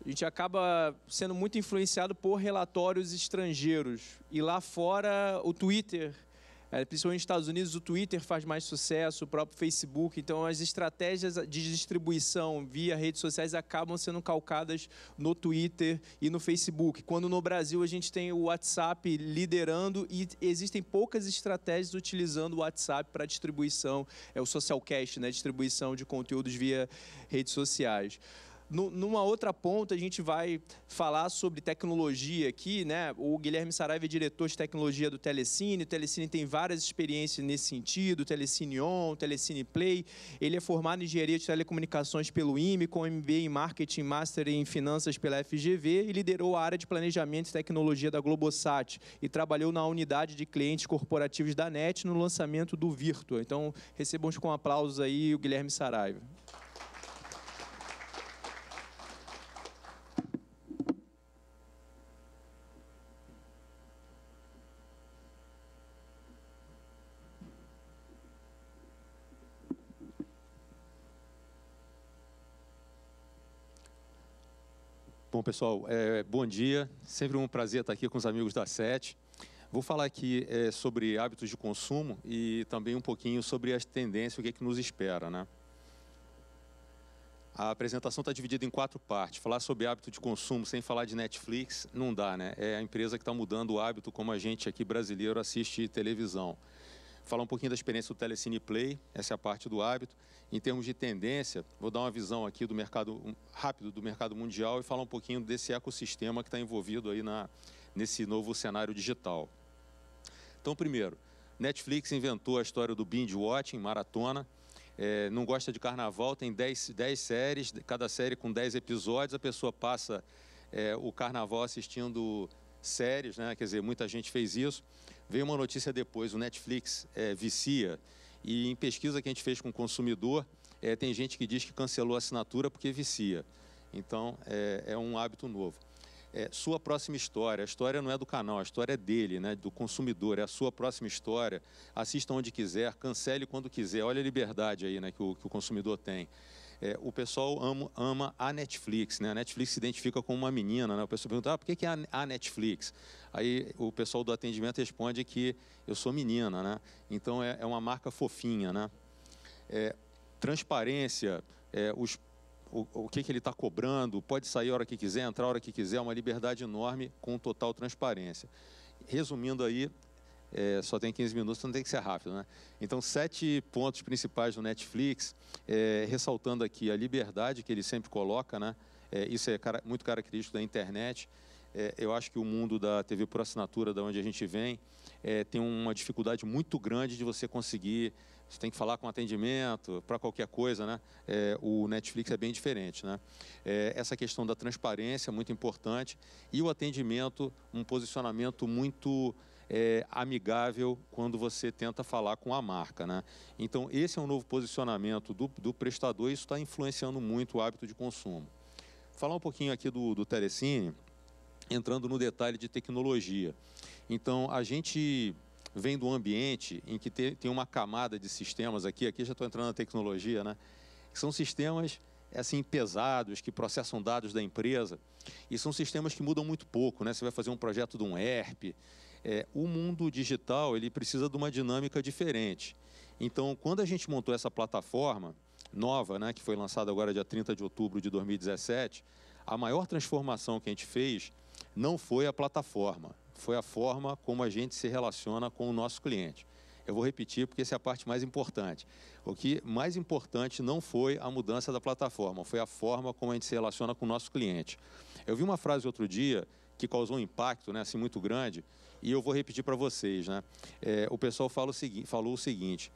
A gente acaba sendo muito influenciado por relatórios estrangeiros. E lá fora, o Twitter, principalmente nos Estados Unidos, o Twitter faz mais sucesso, o próprio Facebook. Então, as estratégias de distribuição via redes sociais acabam sendo calcadas no Twitter e no Facebook. Quando no Brasil a gente tem o WhatsApp liderando e existem poucas estratégias utilizando o WhatsApp para distribuição, o Socialcast, né, distribuição de conteúdos via redes sociais. Numa outra ponta, a gente vai falar sobre tecnologia aqui, né? O Guilherme Saraiva é diretor de tecnologia do Telecine. O Telecine tem várias experiências nesse sentido, Telecine On, Telecine Play. Ele é formado em engenharia de telecomunicações pelo IME, com MBA em marketing, master em finanças pela FGV e liderou a área de planejamento e tecnologia da Globosat e trabalhou na unidade de clientes corporativos da NET no lançamento do Virtua. Então, recebamos com aplausos aí o Guilherme Saraiva. Bom, pessoal, bom dia. Sempre um prazer estar aqui com os amigos da SET. Vou falar aqui sobre hábitos de consumo e também um pouquinho sobre as tendências, o que é que nos espera, né? A apresentação está dividida em 4 partes. Falar sobre hábito de consumo sem falar de Netflix não dá, né? É a empresa que está mudando o hábito como a gente aqui brasileiro assiste televisão. Falar um pouquinho da experiência do Telecine Play, essa é a parte do hábito. Em termos de tendência, vou dar uma visão aqui do mercado rápido do mercado mundial e falar um pouquinho desse ecossistema que está envolvido aí nesse novo cenário digital. Então, primeiro, Netflix inventou a história do binge watching, maratona. Não gosta de carnaval, tem 10 séries, cada série com 10 episódios, a pessoa passa o carnaval assistindo séries, né? Quer dizer, muita gente fez isso. Veio uma notícia depois, o Netflix vicia, e em pesquisa que a gente fez com o consumidor, tem gente que diz que cancelou a assinatura porque vicia. Então, é um hábito novo. Sua próxima história, a história não é do canal, a história é dele, né, do consumidor, é a sua próxima história. Assista onde quiser, cancele quando quiser, olha a liberdade aí, né, que o consumidor tem. O pessoal ama a Netflix, né? A Netflix se identifica como uma menina, né? O pessoal pergunta, por que é a Netflix? Aí o pessoal do atendimento responde que eu sou menina, né? Então é uma marca fofinha, né? Transparência, o que ele está cobrando, pode sair a hora que quiser, entrar a hora que quiser, uma liberdade enorme com total transparência. Resumindo aí, só tem 15 minutos, então tem que ser rápido, né? Então, 7 pontos principais do Netflix, ressaltando aqui a liberdade que ele sempre coloca, né? Isso é muito característico da internet. Eu acho que o mundo da TV por assinatura, da onde a gente vem, tem uma dificuldade muito grande de você conseguir. Você tem que falar com atendimento, para qualquer coisa, né? O Netflix é bem diferente, né? Essa questão da transparência é muito importante e o atendimento, um posicionamento muito amigável quando você tenta falar com a marca, né? Então, esse é um novo posicionamento do prestador e isso está influenciando muito o hábito de consumo. Falar um pouquinho aqui do Telecine. entrando no detalhe de tecnologia. Então, a gente vem do ambiente em que tem uma camada de sistemas aqui já estou entrando na tecnologia, né? Que são sistemas assim pesados, que processam dados da empresa, e são sistemas que mudam muito pouco, né? Você vai fazer um projeto de um ERP. O mundo digital, ele precisa de uma dinâmica diferente. Então, quando a gente montou essa plataforma nova, né, que foi lançada agora dia 30 de outubro de 2017, a maior transformação que a gente fez não foi a plataforma, foi a forma como a gente se relaciona com o nosso cliente. Eu vou repetir porque essa é a parte mais importante. O que mais importante não foi a mudança da plataforma, foi a forma como a gente se relaciona com o nosso cliente. Eu vi uma frase outro dia que causou um impacto, né, assim, muito grande, e eu vou repetir para vocês, né? O pessoal falou o seguinte: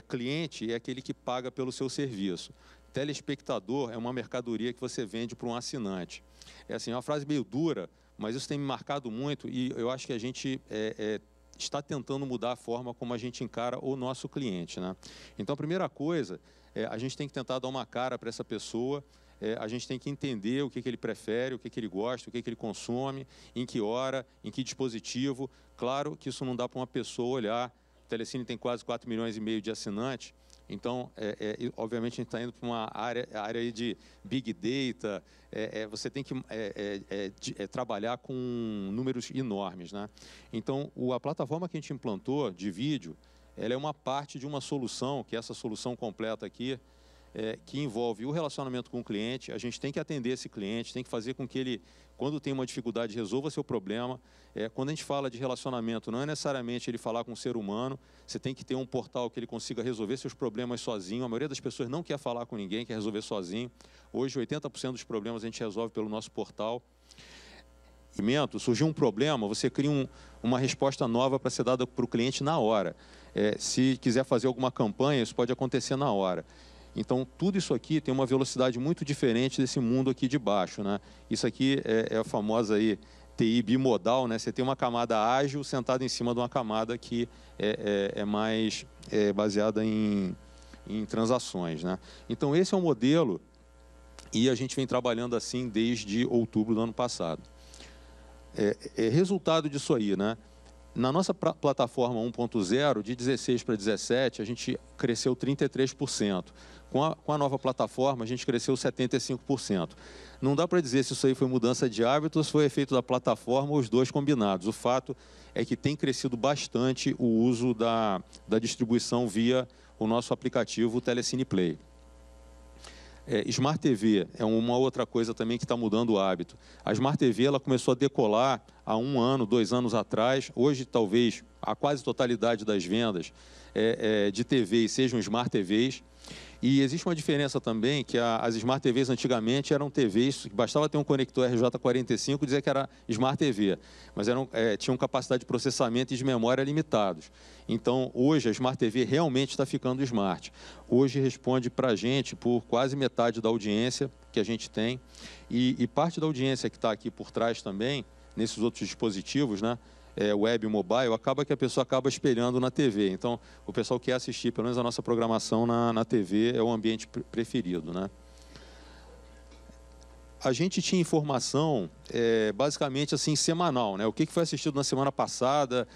cliente é aquele que paga pelo seu serviço. Telespectador é uma mercadoria que você vende para um assinante. É assim, uma frase meio dura, mas isso tem me marcado muito e eu acho que a gente está tentando mudar a forma como a gente encara o nosso cliente, né? Então, a primeira coisa, a gente tem que tentar dar uma cara para essa pessoa, a gente tem que entender o que ele prefere, o que ele gosta, o que ele consome, em que hora, em que dispositivo. Claro que isso não dá para uma pessoa olhar. O Telecine tem quase 4,5 milhões de assinantes. Então, obviamente, a gente está indo para uma área aí de Big Data, você tem que trabalhar com números enormes, né? Então, a plataforma que a gente implantou de vídeo, ela é uma parte de uma solução, que é essa solução completa aqui, que envolve o relacionamento com o cliente. A gente tem que atender esse cliente, tem que fazer com que ele, quando tem uma dificuldade, resolva seu problema. Quando a gente fala de relacionamento, não é necessariamente ele falar com um ser humano, você tem que ter um portal que ele consiga resolver seus problemas sozinho. A maioria das pessoas não quer falar com ninguém, quer resolver sozinho. Hoje, 80% dos problemas a gente resolve pelo nosso portal. Surgiu um problema, você cria uma resposta nova para ser dada para o cliente na hora. Se quiser fazer alguma campanha, isso pode acontecer na hora. Então, tudo isso aqui tem uma velocidade muito diferente desse mundo aqui de baixo, né? Isso aqui é a famosa aí, TI bimodal, né? Você tem uma camada ágil sentada em cima de uma camada que é mais baseada em transações, né? Então, esse é o modelo e a gente vem trabalhando assim desde outubro do ano passado. Resultado disso aí, né? Na nossa plataforma 1.0, de 16 para 17, a gente cresceu 33%. Com a nova plataforma, a gente cresceu 75%. Não dá para dizer se isso aí foi mudança de hábitos, foi efeito da plataforma ou os dois combinados. O fato é que tem crescido bastante o uso da distribuição via o nosso aplicativo Telecine Play. Smart TV é uma outra coisa também que está mudando o hábito. A Smart TV ela começou a decolar há 1 ano, 2 anos atrás. Hoje, talvez, a quase totalidade das vendas de TVs sejam Smart TVs. E existe uma diferença também, que as Smart TVs antigamente eram TVs, bastava ter um conector RJ45 e dizer que era Smart TV, mas tinham capacidade de processamento e de memória limitados. Então, hoje, a Smart TV realmente está ficando smart. Hoje responde para a gente por quase metade da audiência que a gente tem, e parte da audiência que está aqui por trás também, nesses outros dispositivos, né? Web e mobile, acaba que a pessoa acaba espelhando na TV. Então, o pessoal quer assistir, pelo menos a nossa programação na TV é o ambiente preferido, né? A gente tinha informação, basicamente, assim, semanal, né? O que foi assistido na semana passada,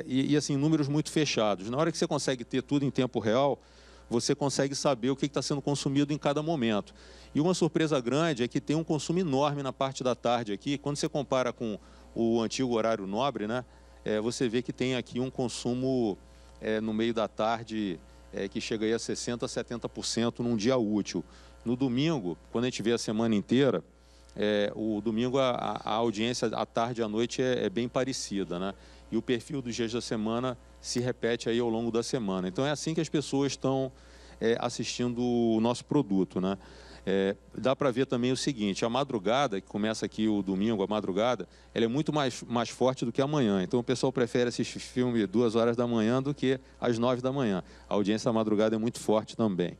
e assim, números muito fechados. Na hora que você consegue ter tudo em tempo real, você consegue saber o que está sendo consumido em cada momento. E uma surpresa grande é que tem um consumo enorme na parte da tarde aqui. Quando você compara com o antigo horário nobre, né, você vê que tem aqui um consumo no meio da tarde que chega aí a 60%, 70% num dia útil. No domingo, quando a gente vê a semana inteira, o domingo a audiência à tarde e à noite é bem parecida, né? E o perfil dos dias da semana se repete aí ao longo da semana. Então é assim que as pessoas estão assistindo o nosso produto, né? Dá para ver também o seguinte: a madrugada, que começa aqui o domingo, a madrugada, ela é muito mais forte do que a manhã. Então o pessoal prefere assistir filme 2 horas da manhã do que às 9 da manhã. A audiência da madrugada é muito forte também.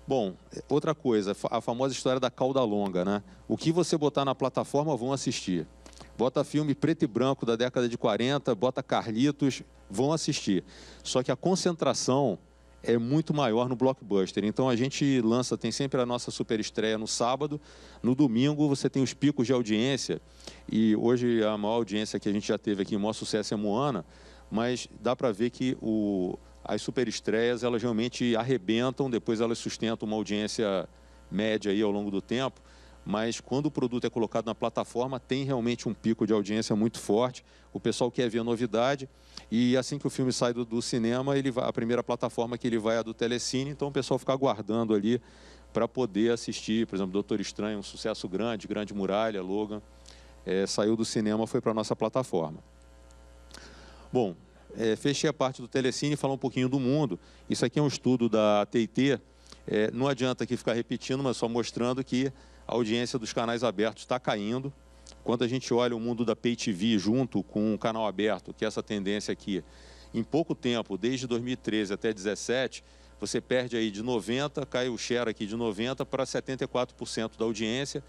Bom, outra coisa, a famosa história da cauda longa, né? O que você botar na plataforma vão assistir. Bota filme preto e branco da década de 40, bota Carlitos, vão assistir. Só que a concentração é muito maior no blockbuster. Então a gente lança, tem sempre a nossa super estreia no sábado, no domingo você tem os picos de audiência, e hoje a maior audiência que a gente já teve aqui, o maior sucesso é Moana, mas dá para ver que as super estreias, elas realmente arrebentam, depois elas sustentam uma audiência média aí ao longo do tempo, mas quando o produto é colocado na plataforma, tem realmente um pico de audiência muito forte, o pessoal quer ver a novidade, e assim que o filme sai do cinema, a primeira plataforma que ele vai é a do Telecine, então o pessoal fica aguardando ali para poder assistir, por exemplo, Doutor Estranho, um sucesso grande, Grande Muralha, Logan, saiu do cinema, foi para a nossa plataforma. Bom, fechei a parte do Telecine e falar um pouquinho do mundo. Isso aqui é um estudo da TIT, não adianta aqui ficar repetindo, mas só mostrando que a audiência dos canais abertos está caindo. Quando a gente olha o mundo da Pay TV junto com o canal aberto, que é essa tendência aqui, em pouco tempo, desde 2013 até 2017, você perde aí de 90%, cai o share aqui de 90% para 74% da audiência.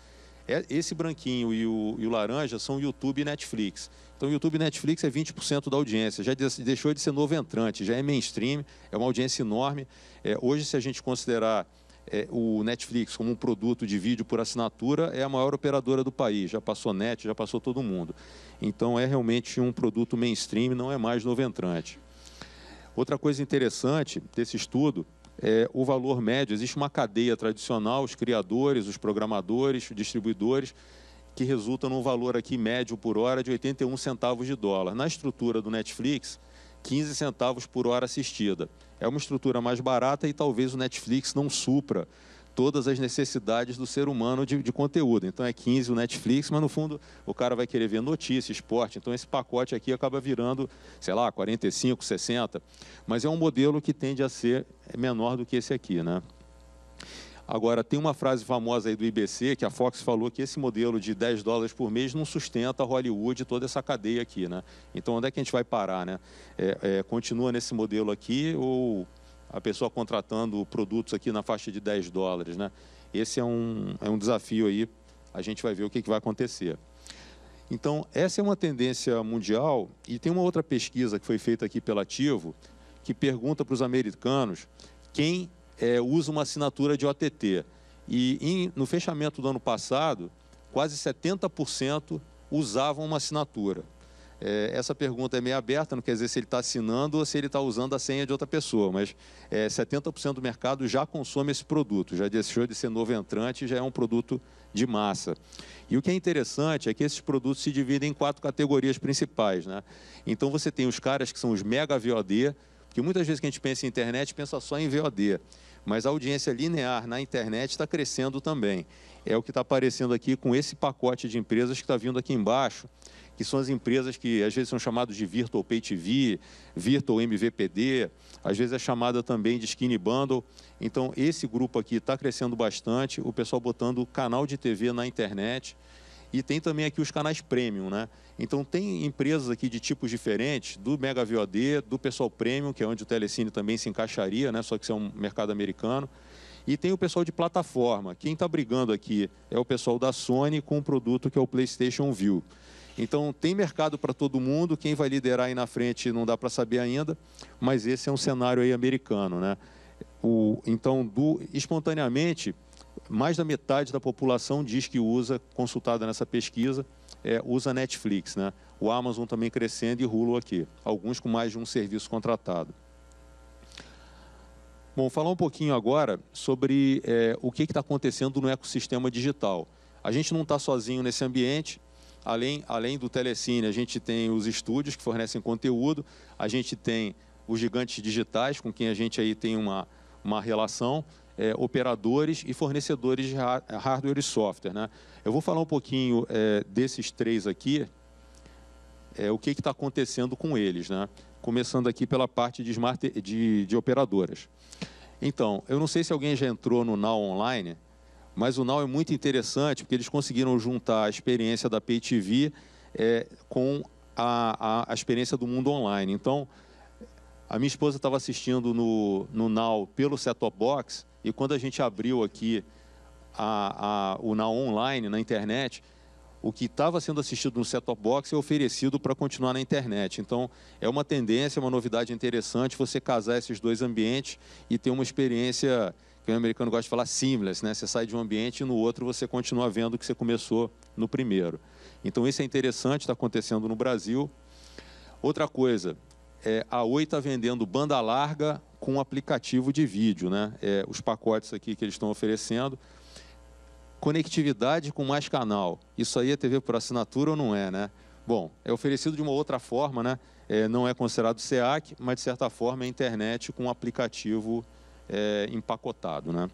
Esse branquinho e o laranja são YouTube e Netflix. Então, o YouTube e Netflix é 20% da audiência, já deixou de ser novo entrante, já é mainstream, é uma audiência enorme. Hoje, se a gente considerar o Netflix como um produto de vídeo por assinatura, é a maior operadora do país, já passou net, já passou todo mundo. Então, é realmente um produto mainstream, não é mais novo entrante. Outra coisa interessante desse estudo é o valor médio. Existe uma cadeia tradicional, os criadores, os programadores, os distribuidores, que resulta num valor aqui médio por hora de 81 centavos de dólar. Na estrutura do Netflix, 15 centavos por hora assistida. É uma estrutura mais barata e talvez o Netflix não supra todas as necessidades do ser humano de conteúdo. Então é 15 o Netflix, mas no fundo o cara vai querer ver notícia, esporte. Então esse pacote aqui acaba virando, sei lá, 45, 60. Mas é um modelo que tende a ser menor do que esse aqui, né? Agora, tem uma frase famosa aí do IBC, que a Fox falou que esse modelo de 10 dólares por mês não sustenta Hollywood e toda essa cadeia aqui, né? Então, onde é que a gente vai parar, né? Continua nesse modelo aqui ou a pessoa contratando produtos aqui na faixa de 10 dólares, né? Esse é um desafio aí, a gente vai ver o que vai acontecer. Então, essa é uma tendência mundial, e tem uma outra pesquisa que foi feita aqui pela Ativo, que pergunta para os americanos quem usa uma assinatura de OTT. E no fechamento do ano passado, quase 70% usavam uma assinatura. Essa pergunta é meio aberta, não quer dizer se ele está assinando ou se ele está usando a senha de outra pessoa, mas 70% do mercado já consome esse produto, já deixou de ser novo entrante, já é um produto de massa. E o que é interessante é que esses produtos se dividem em 4 categorias principais, né? Então você tem os caras que são os mega VOD, porque muitas vezes que a gente pensa em internet, pensa só em VOD, mas a audiência linear na internet está crescendo também. É o que está aparecendo aqui com esse pacote de empresas que está vindo aqui embaixo, que são as empresas que às vezes são chamadas de Virtual Pay TV, Virtual MVPD, às vezes é chamada também de Skinny Bundle. Então, esse grupo aqui está crescendo bastante, o pessoal botando canal de TV na internet, e tem também aqui os canais premium, né? Então, tem empresas aqui de tipos diferentes, do Mega VOD, do pessoal premium, que é onde o Telecine também se encaixaria, né? Só que isso é um mercado americano. E tem o pessoal de plataforma. Quem está brigando aqui é o pessoal da Sony com o produto que é o PlayStation Vue. Então, tem mercado para todo mundo, quem vai liderar aí na frente não dá para saber ainda, mas esse é um cenário aí americano, né? Então, espontaneamente, mais da metade da população diz que usa, consultada nessa pesquisa, usa Netflix, né? O Amazon também crescendo e Hulu aqui, alguns com mais de um serviço contratado. Bom, falar um pouquinho agora sobre o que está acontecendo no ecossistema digital. A gente não está sozinho nesse ambiente. Além do Telecine, a gente tem os estúdios que fornecem conteúdo, a gente tem os gigantes digitais, com quem a gente aí tem uma relação, operadores e fornecedores de hardware e software, né? Eu vou falar um pouquinho desses 3 aqui, o que está acontecendo com eles, né? Começando aqui pela parte de operadoras. Então, eu não sei se alguém já entrou no Now Online, mas o Now é muito interessante, porque eles conseguiram juntar a experiência da Pay TV com a experiência do mundo online. Então, a minha esposa estava assistindo no Now pelo set-top box, e quando a gente abriu aqui o Now Online na internet, o que estava sendo assistido no set-top box é oferecido para continuar na internet. Então, é uma tendência, uma novidade interessante você casar esses dois ambientes e ter uma experiência, que o americano gosta de falar, seamless, né? Você sai de um ambiente e no outro você continua vendo o que você começou no primeiro. Então, isso é interessante, está acontecendo no Brasil. Outra coisa, a Oi está vendendo banda larga com aplicativo de vídeo, né? Os pacotes aqui que eles estão oferecendo. Conectividade com mais canal. Isso aí é TV por assinatura ou não é, né? Bom, é oferecido de uma outra forma, né? Não é considerado SEAC, mas de certa forma é internet com um aplicativo empacotado, né?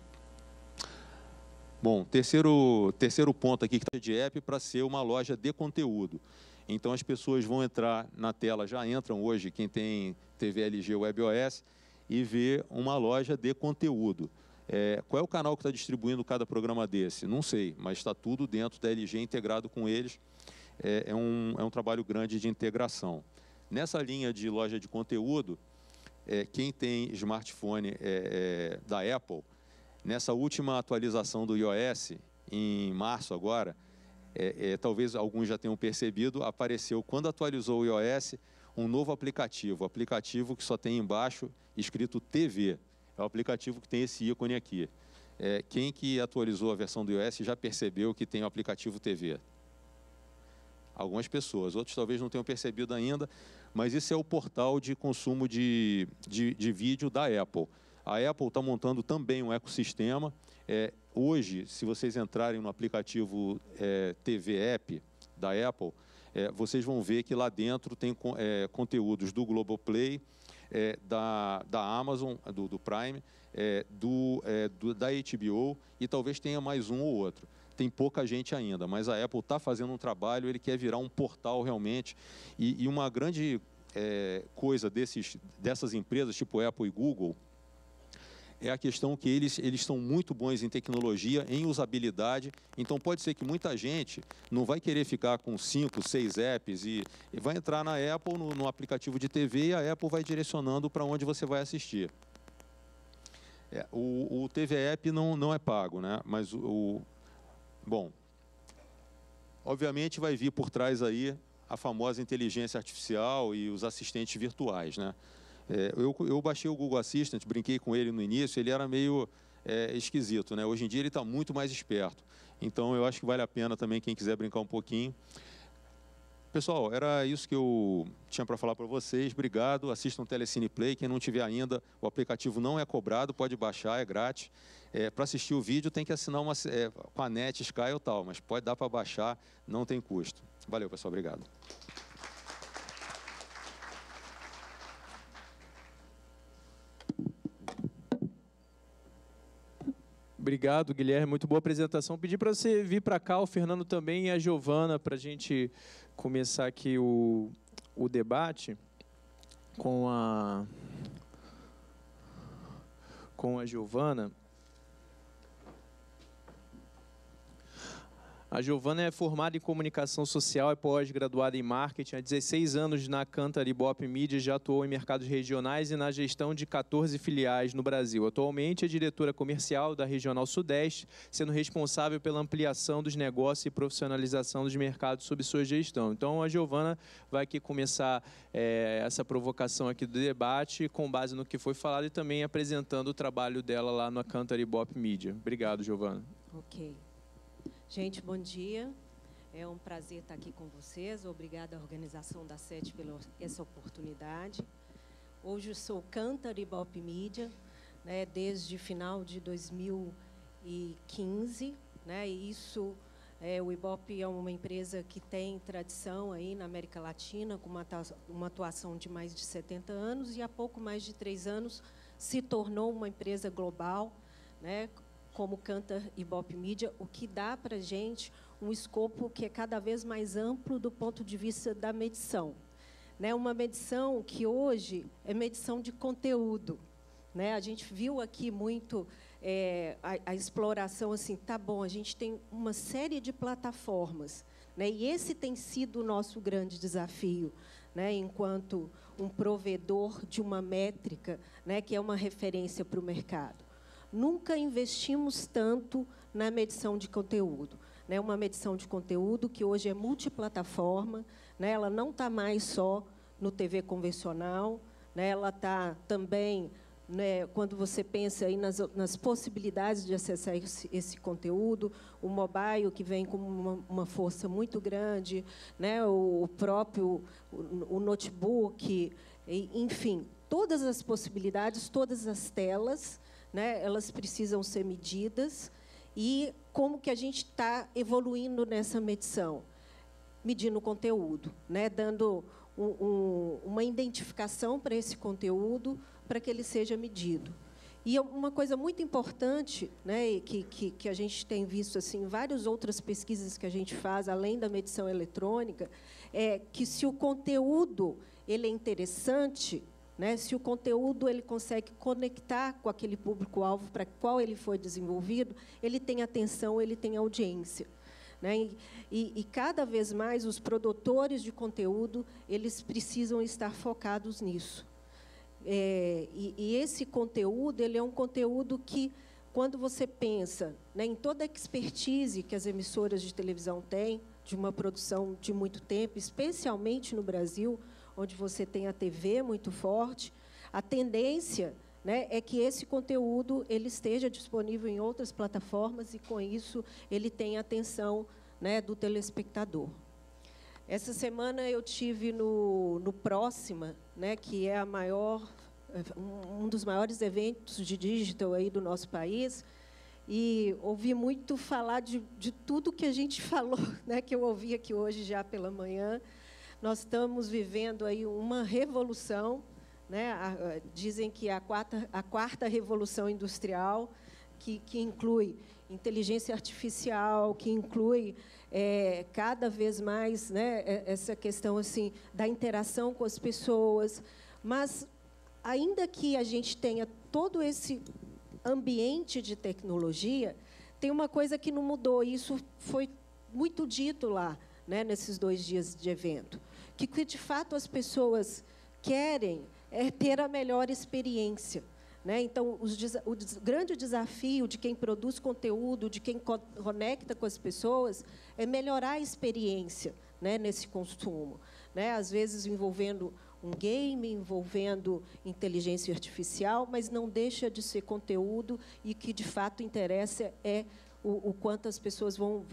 Bom, terceiro ponto aqui que está de app para ser uma loja de conteúdo. Então as pessoas vão entrar na tela, já entram hoje, quem tem TV LG WebOS, e vê uma loja de conteúdo. Qual é o canal que está distribuindo cada programa desse? Não sei, mas está tudo dentro da LG integrado com eles. É um trabalho grande de integração. Nessa linha de loja de conteúdo, quem tem smartphone da Apple, nessa última atualização do iOS, em março agora, talvez alguns já tenham percebido, apareceu, quando atualizou o iOS, um novo aplicativo que só tem embaixo escrito TV. É o aplicativo que tem esse ícone aqui. Quem que atualizou a versão do iOS já percebeu que tem o aplicativo TV? Algumas pessoas, outros talvez não tenham percebido ainda, mas esse é o portal de consumo de vídeo da Apple. A Apple está montando também um ecossistema. Hoje, se vocês entrarem no aplicativo TV App da Apple, vocês vão ver que lá dentro tem conteúdos do Globoplay, da Amazon, do Prime, da HBO e talvez tenha mais um ou outro. Tem pouca gente ainda, mas a Apple está fazendo um trabalho, ele quer virar um portal realmente. E uma grande coisa dessas empresas, tipo Apple e Google, é a questão que eles são muito bons em tecnologia, em usabilidade. Então, pode ser que muita gente não vai querer ficar com 5, 6 apps e vai entrar na Apple, no aplicativo de TV, e a Apple vai direcionando para onde você vai assistir. O TV App não é pago, né? Mas bom, obviamente vai vir por trás aí a famosa inteligência artificial e os assistentes virtuais, né? Eu baixei o Google Assistant, brinquei com ele no início, ele era meio esquisito, né? Hoje em dia ele está muito mais esperto. Então eu acho que vale a pena também quem quiser brincar um pouquinho. Pessoal, era isso que eu tinha para falar para vocês. Obrigado. Assistam o Telecine Play. Quem não tiver ainda, o aplicativo não é cobrado, pode baixar, é grátis. Para assistir o vídeo tem que assinar com a NET, Sky ou tal, mas pode dar para baixar, não tem custo. Valeu, pessoal. Obrigado. Obrigado, Guilherme. Muito boa apresentação. Pedi para você vir para cá, o Fernando também e a Giovana, para a gente começar aqui o debate com a Giovana. A Giovana é formada em comunicação social, é pós-graduada em marketing. Há 16 anos na Cantar Ibope Media, já atuou em mercados regionais e na gestão de 14 filiais no Brasil. Atualmente é diretora comercial da Regional Sudeste, sendo responsável pela ampliação dos negócios e profissionalização dos mercados sob sua gestão. Então, a Giovana vai aqui começar essa provocação aqui do debate, com base no que foi falado e também apresentando o trabalho dela lá na Cantar Ibope Media. Obrigado, Giovana. Ok. Gente, bom dia. É um prazer estar aqui com vocês. Obrigada à organização da SET pela essa oportunidade. Hoje eu sou Cantar Ibope Media, né, desde final de 2015. Né, e isso, o Ibope é uma empresa que tem tradição aí na América Latina, com uma atuação de mais de 70 anos, e há pouco mais de 3 anos se tornou uma empresa global, né, como Cantar Ibope Media, o que dá para a gente um escopo que é cada vez mais amplo do ponto de vista da medição. Né? Uma medição que hoje é medição de conteúdo. Né? A gente viu aqui muito a exploração, assim, tá bom, a gente tem uma série de plataformas, né? E esse tem sido o nosso grande desafio, né? Enquanto um provedor de uma métrica, né, que é uma referência para o mercado. Nunca investimos tanto na medição de conteúdo. né, uma medição de conteúdo que hoje é multiplataforma, né, ela não está mais só no TV convencional, né, ela está também, né, quando você pensa aí nas possibilidades de acessar esse conteúdo, o mobile, que vem com uma força muito grande, né, o próprio o notebook, enfim, todas as possibilidades, todas as telas, né, elas precisam ser medidas. E como que a gente está evoluindo nessa medição? Medindo o conteúdo, né, dando uma identificação para esse conteúdo, para que ele seja medido. E uma coisa muito importante, né, que a gente tem visto assim, em várias outras pesquisas que a gente faz, além da medição eletrônica, é que se o conteúdo ele é interessante, né, se o conteúdo ele consegue conectar com aquele público-alvo para qual ele foi desenvolvido, ele tem atenção, ele tem audiência. Né? E cada vez mais os produtores de conteúdo eles precisam estar focados nisso. E esse conteúdo ele é um conteúdo que, quando você pensa, né, em toda a expertise que as emissoras de televisão têm, de uma produção de muito tempo, especialmente no Brasil, onde você tem a TV muito forte, a tendência, né, é que esse conteúdo ele esteja disponível em outras plataformas e, com isso, ele tenha a atenção, né, do telespectador. Essa semana eu tive no Próxima, né, que é um dos maiores eventos de digital aí do nosso país, e ouvi muito falar de tudo que a gente falou, né, que eu ouvi aqui hoje já pela manhã. Nós estamos vivendo aí uma revolução, né? Dizem que a quarta revolução industrial, que inclui inteligência artificial, que inclui cada vez mais, né, essa questão assim da interação com as pessoas. Mas, ainda que a gente tenha todo esse ambiente de tecnologia, tem uma coisa que não mudou, e isso foi muito dito lá, né, nesses 2 dias de evento, que de fato as pessoas querem ter a melhor experiência, né? Então, o grande desafio de quem produz conteúdo, de quem conecta com as pessoas, é melhorar a experiência, né, nesse consumo, né? Às vezes envolvendo um game, envolvendo inteligência artificial, mas não deixa de ser conteúdo, e que de fato interessa é o quanto as pessoas vão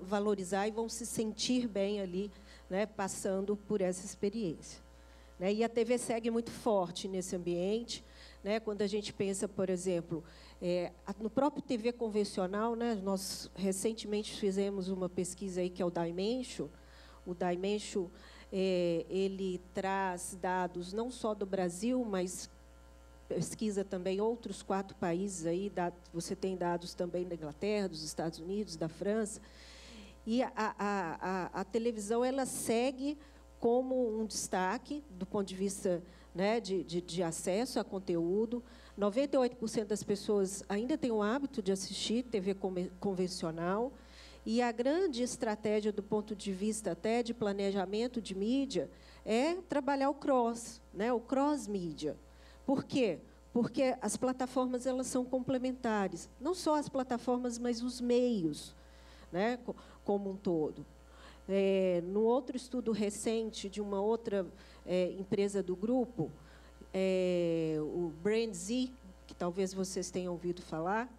valorizar e vão se sentir bem ali, né, passando por essa experiência. Né? E a TV segue muito forte nesse ambiente. Né? Quando a gente pensa, por exemplo, no próprio TV convencional, né, nós recentemente fizemos uma pesquisa aí, que é o Dimension. O Dimension ele traz dados não só do Brasil, mas pesquisa também outros 4 países aí. Você tem dados também da Inglaterra, dos Estados Unidos, da França. E a televisão ela segue como um destaque do ponto de vista, né, de acesso a conteúdo. 98% das pessoas ainda têm o hábito de assistir TV convencional. E a grande estratégia do ponto de vista até de planejamento de mídia é trabalhar o cross, né, o cross-mídia. Por quê? Porque as plataformas elas são complementares. Não só as plataformas, mas os meios, né, como um todo. No outro estudo recente de uma outra empresa do grupo, o BrandZ, que talvez vocês tenham ouvido falar,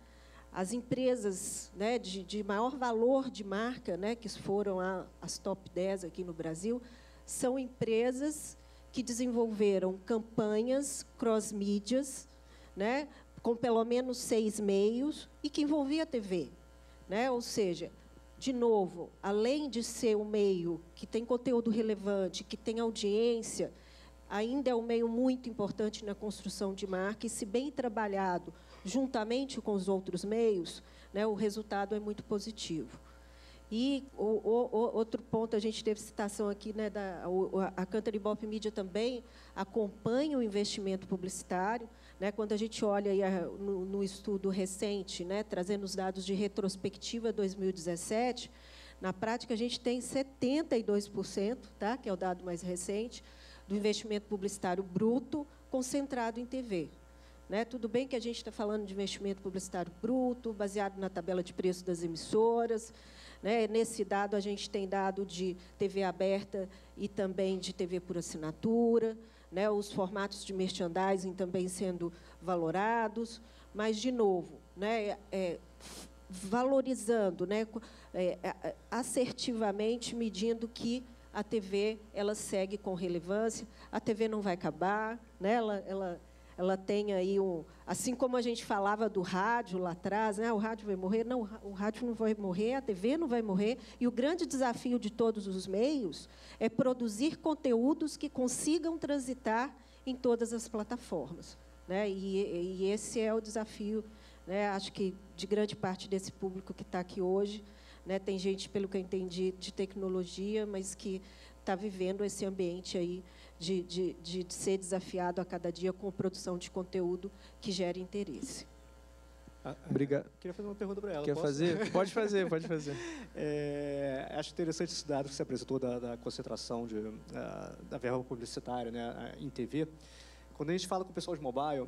as empresas, né, de maior valor de marca, né, que foram as top 10 aqui no Brasil, são empresas que desenvolveram campanhas cross-mídias, né, com pelo menos 6 meios, e que envolvia a TV. Né? Ou seja, de novo, além de ser um meio que tem conteúdo relevante, que tem audiência, ainda é um meio muito importante na construção de marca, e, se bem trabalhado juntamente com os outros meios, né, o resultado é muito positivo. E outro ponto, a gente teve citação aqui, né, a Cantar Ibope Mídia também acompanha o investimento publicitário. Né, quando a gente olha aí no estudo recente, né, trazendo os dados de retrospectiva 2017, na prática a gente tem 72%, tá, que é o dado mais recente, do investimento publicitário bruto concentrado em TV. né? Tudo bem que a gente está falando de investimento publicitário bruto, baseado na tabela de preço das emissoras, né? Nesse dado, a gente tem dado de TV aberta e também de TV por assinatura, né? Os formatos de merchandising também sendo valorados, mas, de novo, né? Valorizando, né? Assertivamente, medindo que a TV ela segue com relevância, a TV não vai acabar, né? Ela tem aí assim como a gente falava do rádio lá atrás, né? O rádio vai morrer, não, o rádio não vai morrer, a TV não vai morrer, e o grande desafio de todos os meios é produzir conteúdos que consigam transitar em todas as plataformas, né? E esse é o desafio, né? Acho que de grande parte desse público que está aqui hoje, né? Tem gente, pelo que eu entendi, de tecnologia, mas que está vivendo esse ambiente aí de ser desafiado a cada dia com produção de conteúdo que gere interesse. Obrigado. Queria fazer uma pergunta para ela. Quer fazer? Pode fazer, pode fazer. Acho interessante esse dado que você apresentou da concentração da verba publicitária, né, em TV. Quando a gente fala com o pessoal de mobile,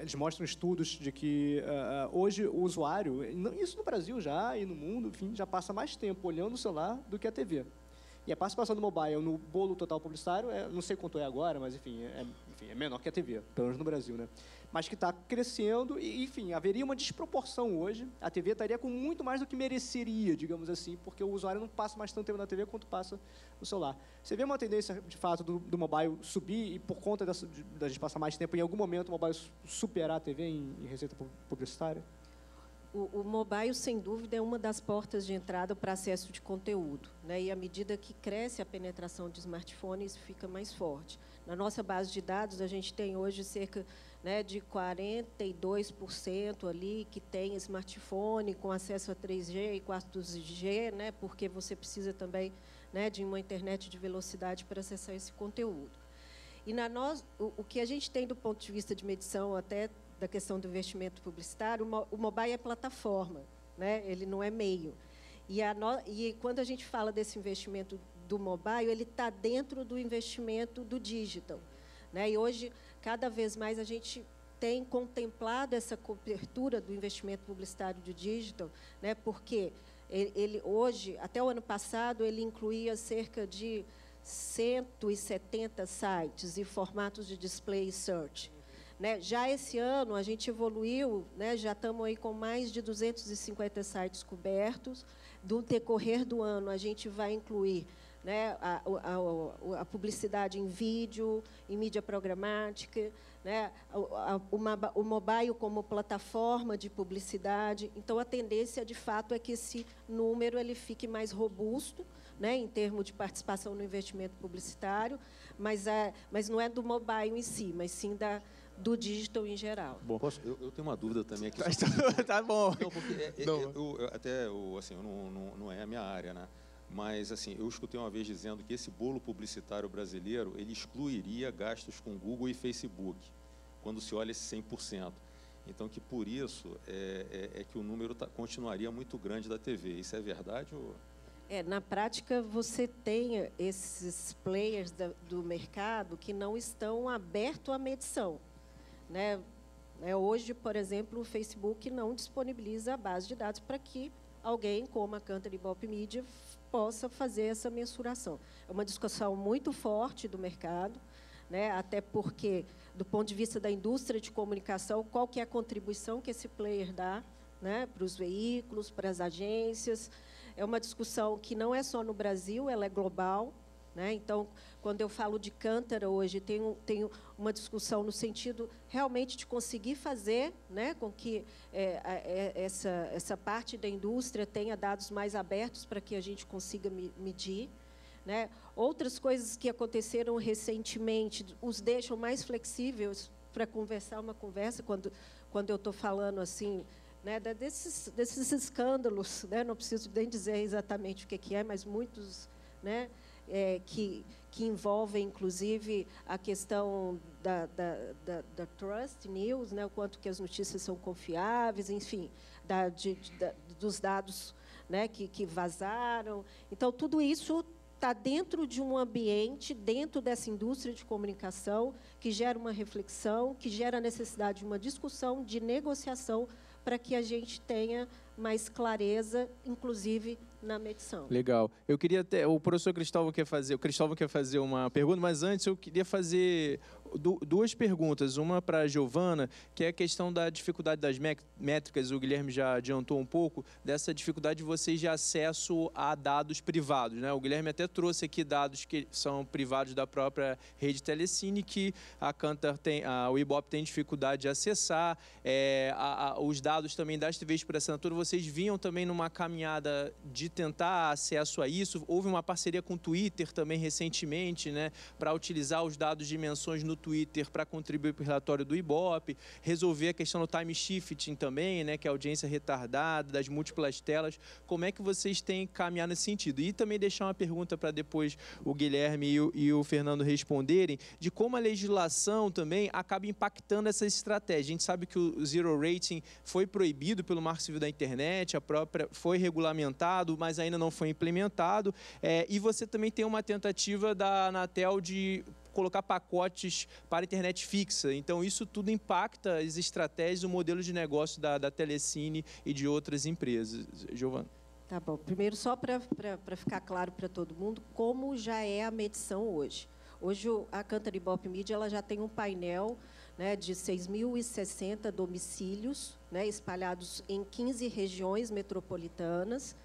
eles mostram estudos de que hoje o usuário, isso no Brasil já e no mundo, enfim, já passa mais tempo olhando o celular do que a TV. E a participação do mobile no bolo total publicitário, não sei quanto é agora, mas, enfim, é menor que a TV, pelo menos no Brasil, né? Mas que está crescendo e, enfim, haveria uma desproporção hoje. A TV estaria com muito mais do que mereceria, digamos assim, porque o usuário não passa mais tanto tempo na TV quanto passa no celular. Você vê uma tendência, de fato, do mobile subir e, por conta da gente passar mais tempo, em algum momento, o mobile superar a TV em receita publicitária? O mobile, sem dúvida, é uma das portas de entrada para acesso de conteúdo, né? E à medida que cresce a penetração de smartphones, fica mais forte. Na nossa base de dados, a gente tem hoje cerca, né, de 42% ali que tem smartphone com acesso a 3G e 4G, né? Porque você precisa também, né, de uma internet de velocidade para acessar esse conteúdo. E o que a gente tem do ponto de vista de medição até da questão do investimento publicitário, o mobile é plataforma, né? Ele não é meio. E quando a gente fala desse investimento do mobile, ele está dentro do investimento do digital, né? E hoje, cada vez mais, a gente tem contemplado essa cobertura do investimento publicitário do digital, né? Porque ele hoje, até o ano passado, ele incluía cerca de 170 sites e formatos de display e search. Né? Já esse ano, a gente evoluiu, né? Já estamos aí com mais de 250 sites cobertos. Do decorrer do ano, a gente vai incluir, né, a publicidade em vídeo, em mídia programática, né, o mobile como plataforma de publicidade. Então, a tendência, de fato, é que esse número ele fique mais robusto, né, em termos de participação no investimento publicitário, mas não é do mobile em si, mas sim do digital em geral. Bom, eu tenho uma dúvida também aqui. Tá bom. Não, porque assim, não é a minha área, né? Mas assim, eu escutei uma vez dizendo que esse bolo publicitário brasileiro ele excluiria gastos com Google e Facebook, quando se olha esse 100%. Então, que por isso que o número continuaria muito grande da TV. Isso é verdade ou... Na prática, você tem esses players do mercado que não estão abertos à medição, né? Hoje, por exemplo, o Facebook não disponibiliza a base de dados para que alguém, como a Cantar e Ibope Media, possa fazer essa mensuração. É uma discussão muito forte do mercado, né? Até porque, do ponto de vista da indústria de comunicação, qual que é a contribuição que esse player dá, né, para os veículos, para as agências. É uma discussão que não é só no Brasil, ela é global, né? Então, quando eu falo de Cântara hoje, tenho uma discussão no sentido realmente de conseguir fazer, né, com que essa parte da indústria tenha dados mais abertos para que a gente consiga medir, né? Outras coisas que aconteceram recentemente os deixam mais flexíveis para conversar uma conversa, quando eu estou falando assim, né, desses escândalos, né? Não preciso nem dizer exatamente o que é, mas muitos, né, que envolvem, inclusive, a questão da trust news, né, o quanto que as notícias são confiáveis, enfim, dos dados, né, que vazaram. Então, tudo isso está dentro de um ambiente, dentro dessa indústria de comunicação, que gera uma reflexão, que gera a necessidade de uma discussão, de negociação, para que a gente tenha mais clareza, inclusive na medição. Legal. Eu queria até, o professor Cristóvão quer fazer uma pergunta, mas antes eu queria fazer duas perguntas. Uma para a Giovana, que é a questão da dificuldade das métricas. O Guilherme já adiantou um pouco dessa dificuldade de vocês de acesso a dados privados, né? O Guilherme até trouxe aqui dados que são privados da própria rede Telecine, que a Kantar o Ibope tem dificuldade de acessar. Os dados também das TVs por assinatura, vocês vinham também numa caminhada de tentar acesso a isso. Houve uma parceria com o Twitter também recentemente, né, para utilizar os dados de menções no Twitter para contribuir para o relatório do Ibope, resolver a questão do time shifting também, né, que é a audiência retardada, das múltiplas telas. Como é que vocês têm caminhado nesse sentido? E também deixar uma pergunta para depois o Guilherme e o Fernando responderem, de como a legislação também acaba impactando essas estratégias. A gente sabe que o Zero Rating foi proibido pelo Marco Civil da Internet, foi regulamentado, mas ainda não foi implementado. E você também tem uma tentativa da Anatel de colocar pacotes para a internet fixa. Então, isso tudo impacta as estratégias, o modelo de negócio da Telecine e de outras empresas. Giovana. Tá bom. Primeiro, só para ficar claro para todo mundo, como já é a medição hoje. Hoje, a Kantar Ibope Media ela já tem um painel, né, de 6.060 domicílios, né, espalhados em 15 regiões metropolitanas,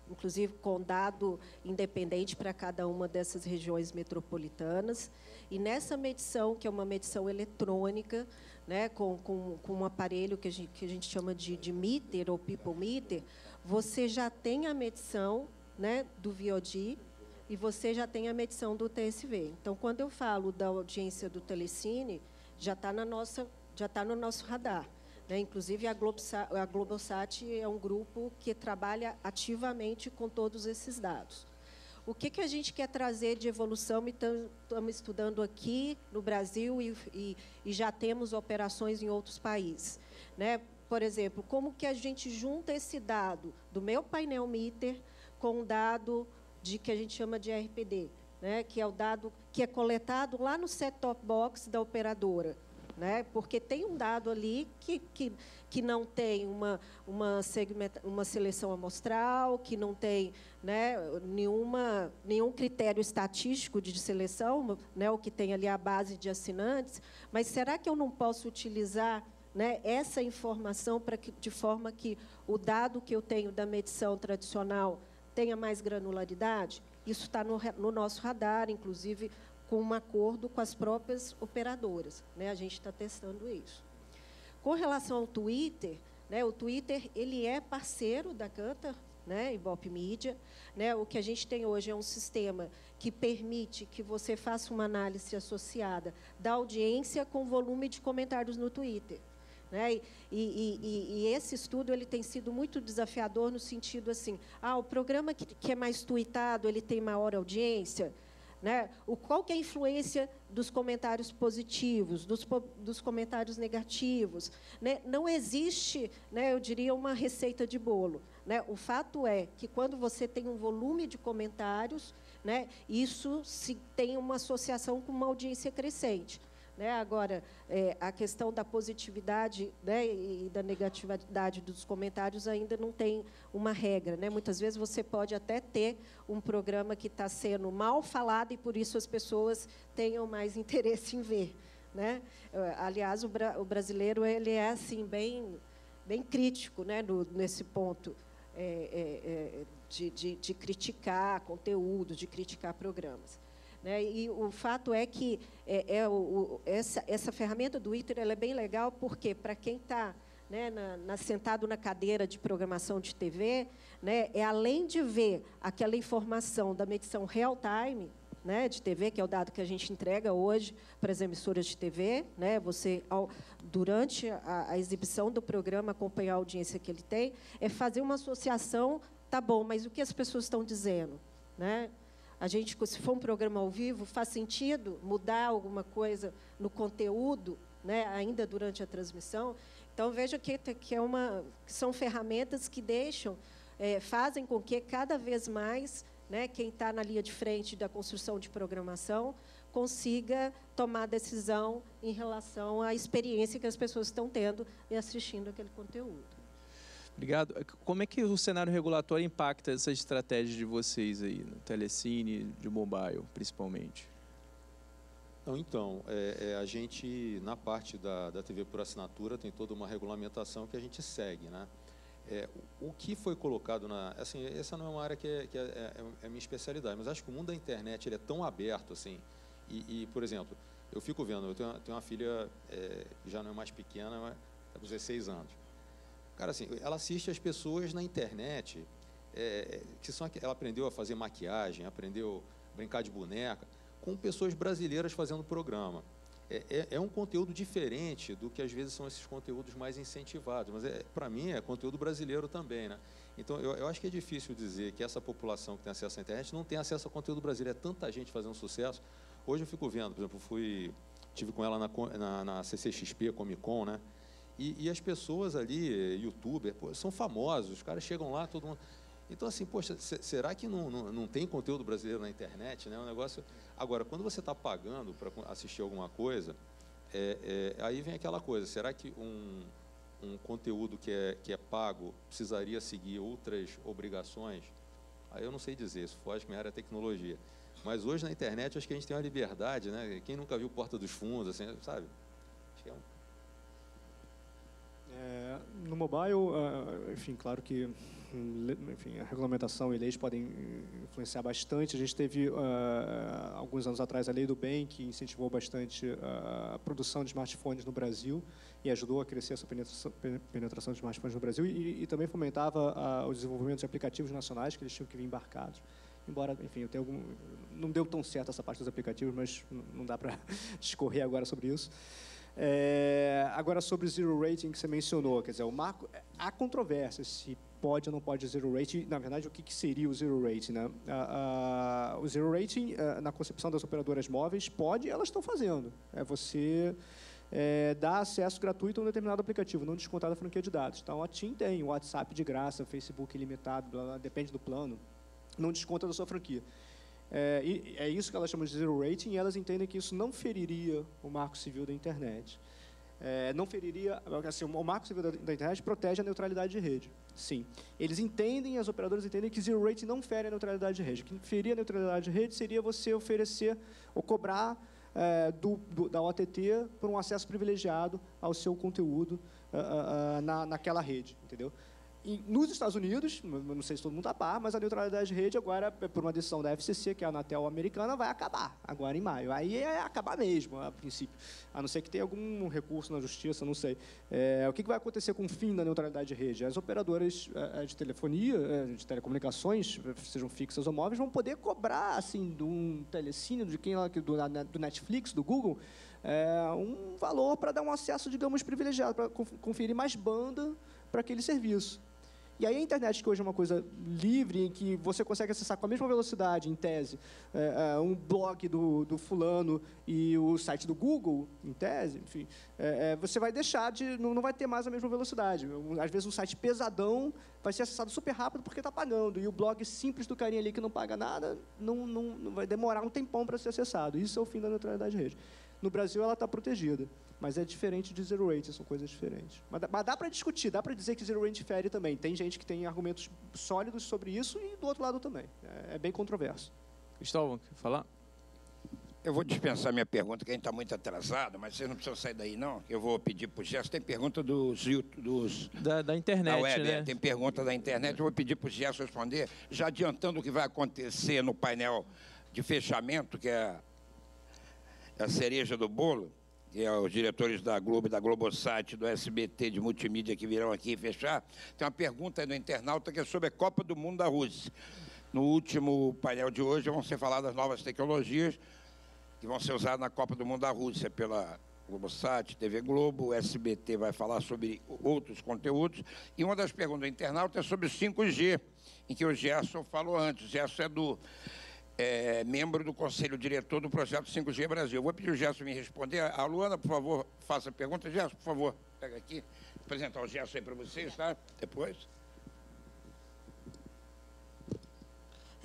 inclusive com dado independente para cada uma dessas regiões metropolitanas. E nessa medição, que é uma medição eletrônica, né, com um aparelho que a gente chama de meter ou people meter, você já tem a medição, né, do VOD e você já tem a medição do TSV. Então, quando eu falo da audiência do Telecine, já está no nosso radar. Né? Inclusive, a Globosat é um grupo que trabalha ativamente com todos esses dados. O que a gente quer trazer de evolução? Estamos estudando aqui no Brasil e já temos operações em outros países. Né? Por exemplo, como que a gente junta esse dado do meu painel meter com o dado que a gente chama de RPD, né? Que é o dado que é coletado lá no set-top box da operadora. Né? Porque tem um dado ali que não tem uma seleção amostral, que não tem, né, nenhum critério estatístico de seleção, né, o que tem ali a base de assinantes, mas será que eu não posso utilizar, né, essa informação de forma que o dado que eu tenho da medição tradicional tenha mais granularidade? Isso está no nosso radar, inclusive, com um acordo com as próprias operadoras. Né? A gente está testando isso. Com relação ao Twitter, né, o Twitter ele é parceiro da Kantar, né, Ibope Media. Né? O que a gente tem hoje é um sistema que permite que você faça uma análise associada da audiência com volume de comentários no Twitter. Né? E esse estudo ele tem sido muito desafiador no sentido assim, o programa que é mais tweetado, ele tem maior audiência. Né? Qual que é a influência dos comentários positivos, dos comentários negativos? Né? Não existe, né, eu diria, uma receita de bolo. Né? O fato é que, quando você tem um volume de comentários, né, isso tem uma associação com uma audiência crescente. Né? Agora, a questão da positividade, né, e da negatividade dos comentários ainda não tem uma regra. Né? Muitas vezes você pode até ter um programa que está sendo mal falado e, por isso, as pessoas tenham mais interesse em ver. Né? Aliás, o brasileiro ele é assim, bem crítico, né, nesse ponto de criticar conteúdo, de criticar programas. Né? E o fato é que essa ferramenta do Twitter ela é bem legal, porque, para quem está, né, sentado na cadeira de programação de TV, né, além de ver aquela informação da medição real-time, né, de TV, que é o dado que a gente entrega hoje para as emissoras de TV, né, você, durante a exibição do programa, acompanhar a audiência que ele tem, é fazer uma associação, tá bom, mas o que as pessoas estão dizendo? Né? A gente, se for um programa ao vivo, faz sentido mudar alguma coisa no conteúdo, né, ainda durante a transmissão? Então, veja que são ferramentas que fazem com que, cada vez mais, né, quem está na linha de frente da construção de programação, consiga tomar decisão em relação à experiência que as pessoas estão tendo e assistindo aquele conteúdo. Obrigado. Como é que o cenário regulatório impacta essa estratégia de vocês aí, no telecine, de mobile, principalmente? Então, a gente, na parte da TV por assinatura, tem toda uma regulamentação que a gente segue, né? O que foi colocado assim, essa não é uma área que é minha especialidade, mas acho que o mundo da internet ele é tão aberto, assim, por exemplo, eu fico vendo, eu tenho uma filha que já não é mais pequena, mas está com 16 anos. Cara, assim, ela assiste as pessoas na internet, ela aprendeu a fazer maquiagem, aprendeu a brincar de boneca, com pessoas brasileiras fazendo programa. É um conteúdo diferente do que às vezes são esses conteúdos mais incentivados, mas para mim é conteúdo brasileiro também, né? Então eu acho que é difícil dizer que essa população que tem acesso à internet não tem acesso a conteúdo brasileiro. É tanta gente fazendo sucesso. Hoje eu fico vendo, por exemplo, tive com ela na CCXP, Comic Con, né? E as pessoas ali, youtuber, são famosos, os caras chegam lá, todo mundo... Então, assim, poxa, será que não tem conteúdo brasileiro na internet, né? Um negócio... Agora, quando você está pagando para assistir alguma coisa, aí vem aquela coisa, será que um conteúdo que é pago precisaria seguir outras obrigações? Aí eu não sei dizer, isso foge que minha área é tecnologia. Mas hoje na internet, acho que a gente tem uma liberdade, né? Quem nunca viu Porta dos Fundos, assim, sabe? Acho que no mobile, enfim, claro que a regulamentação e leis podem influenciar bastante. A gente teve, alguns anos atrás, a Lei do Bem, que incentivou bastante a produção de smartphones no Brasil e ajudou a crescer essa penetração de smartphones no Brasil e também fomentava o desenvolvimento de aplicativos nacionais, que eles tinham que vir embarcados. Embora, enfim, não deu tão certo essa parte dos aplicativos, mas não dá para discorrer agora sobre isso. Agora, sobre o zero rating que você mencionou, quer dizer, o marco, há controvérsia se pode ou não pode zero rating. Na verdade, o que seria o zero rating, né? O zero rating, na concepção das operadoras móveis, elas estão fazendo. Você dar acesso gratuito a um determinado aplicativo, não descontar da franquia de dados. Então, a TIM tem o WhatsApp de graça, Facebook ilimitado, blá, blá, depende do plano, não desconta da sua franquia. E é isso que elas chamam de zero rating, e elas entendem que isso não feriria o Marco Civil da internet. Não feriria, assim, o Marco Civil da internet protege a neutralidade de rede. Sim. As operadoras entendem que zero rating não fere a neutralidade de rede. O que ferir a neutralidade de rede seria você oferecer ou cobrar da OTT por um acesso privilegiado ao seu conteúdo naquela rede, entendeu? Nos Estados Unidos, não sei se todo mundo está a par, mas a neutralidade de rede agora, por uma decisão da FCC, que é a Anatel americana, vai acabar, agora em maio. Aí acabar mesmo, a princípio. A não ser que tenha algum recurso na justiça, não sei. O que vai acontecer com o fim da neutralidade de rede? As operadoras de telefonia, de telecomunicações, sejam fixas ou móveis, vão poder cobrar, assim, de um telecine, do Netflix, do Google, um valor para dar um acesso, digamos, privilegiado, para conferir mais banda para aquele serviço. E aí a internet, que hoje é uma coisa livre, em que você consegue acessar com a mesma velocidade, em tese, um blog do fulano e o site do Google, em tese, enfim, você vai deixar não vai ter mais a mesma velocidade. Às vezes um site pesadão vai ser acessado super rápido porque está pagando, e o blog simples do carinha ali que não paga nada, não vai demorar um tempão para ser acessado. Isso é o fim da neutralidade de rede. No Brasil, ela está protegida, mas é diferente de zero rating, são coisas diferentes. Mas dá para discutir, dá para dizer que zero rating fere também. Tem gente que tem argumentos sólidos sobre isso e do outro lado também. É bem controverso. Cristóvão, quer falar? Eu vou dispensar minha pergunta, que a gente está muito atrasado, mas vocês não precisam sair daí, não. Eu vou pedir para o Gerson. Tem pergunta da internet, da web, né? Tem pergunta da internet. Eu vou pedir para o Gerson responder, já adiantando o que vai acontecer no painel de fechamento, que é a cereja do bolo, que é os diretores da Globo, da Globosat, do SBT, de multimídia, que virão aqui fechar. Tem uma pergunta aí do internauta que é sobre a Copa do Mundo da Rússia. No último painel de hoje vão ser faladas novas tecnologias que vão ser usadas na Copa do Mundo da Rússia pela Globosat, TV Globo, o SBT vai falar sobre outros conteúdos. E uma das perguntas do internauta é sobre o 5G, em que o Gerson falou antes. O Gerson membro do Conselho Diretor do Projeto 5G Brasil. Eu vou pedir o Gerson me responder. A Luana, por favor, faça a pergunta. Gerson, por favor, pega aqui. Vou apresentar o Gerson aí para vocês, tá? Depois.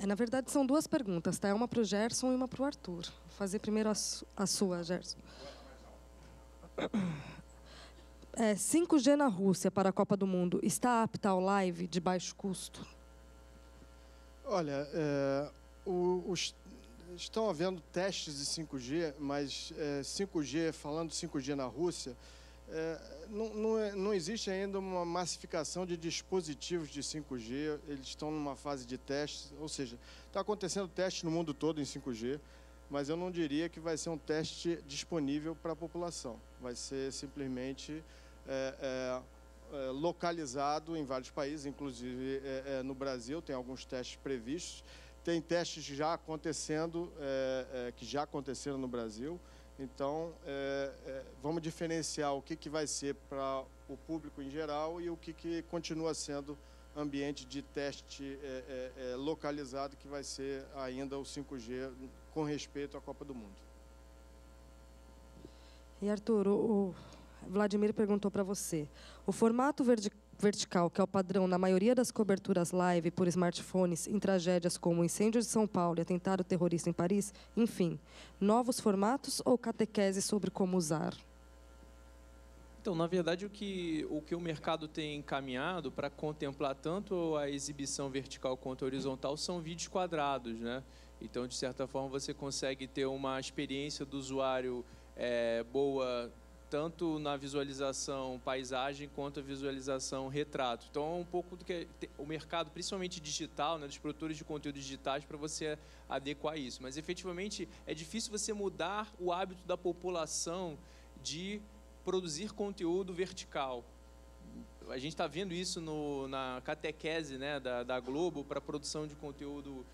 Na verdade, são duas perguntas, tá? Uma para o Gerson e uma para o Arthur. Vou fazer primeiro a sua, Gerson. 5G na Rússia para a Copa do Mundo está apta ao live de baixo custo? Olha, estão havendo testes de 5G, mas 5G, falando de 5G na Rússia, não existe ainda uma massificação de dispositivos de 5G, eles estão numa fase de teste, ou seja, está acontecendo teste no mundo todo em 5G, mas eu não diria que vai ser um teste disponível para a população, vai ser simplesmente localizado em vários países, inclusive no Brasil, tem alguns testes previstos, tem testes já acontecendo, que já aconteceram no Brasil. Então, vamos diferenciar o que vai ser para o público em geral e o que continua sendo ambiente de teste localizado, que vai ser ainda o 5G com respeito à Copa do Mundo. E, Arthur, o Vladimir perguntou para você. O formato vertical, que é o padrão na maioria das coberturas live por smartphones em tragédias como o incêndio de São Paulo e atentado terrorista em Paris, enfim, novos formatos ou catequese sobre como usar? Então, na verdade, o que o mercado tem encaminhado para contemplar tanto a exibição vertical quanto a horizontal são vídeos quadrados, né? Então, de certa forma, você consegue ter uma experiência do usuário boa tanto na visualização paisagem quanto a visualização retrato. Então, é um pouco do que o mercado, principalmente digital, né, dos produtores de conteúdo digitais, para você adequar isso. Mas, efetivamente, é difícil você mudar o hábito da população de produzir conteúdo vertical. A gente está vendo isso na catequese, né, da Globo para a produção de conteúdo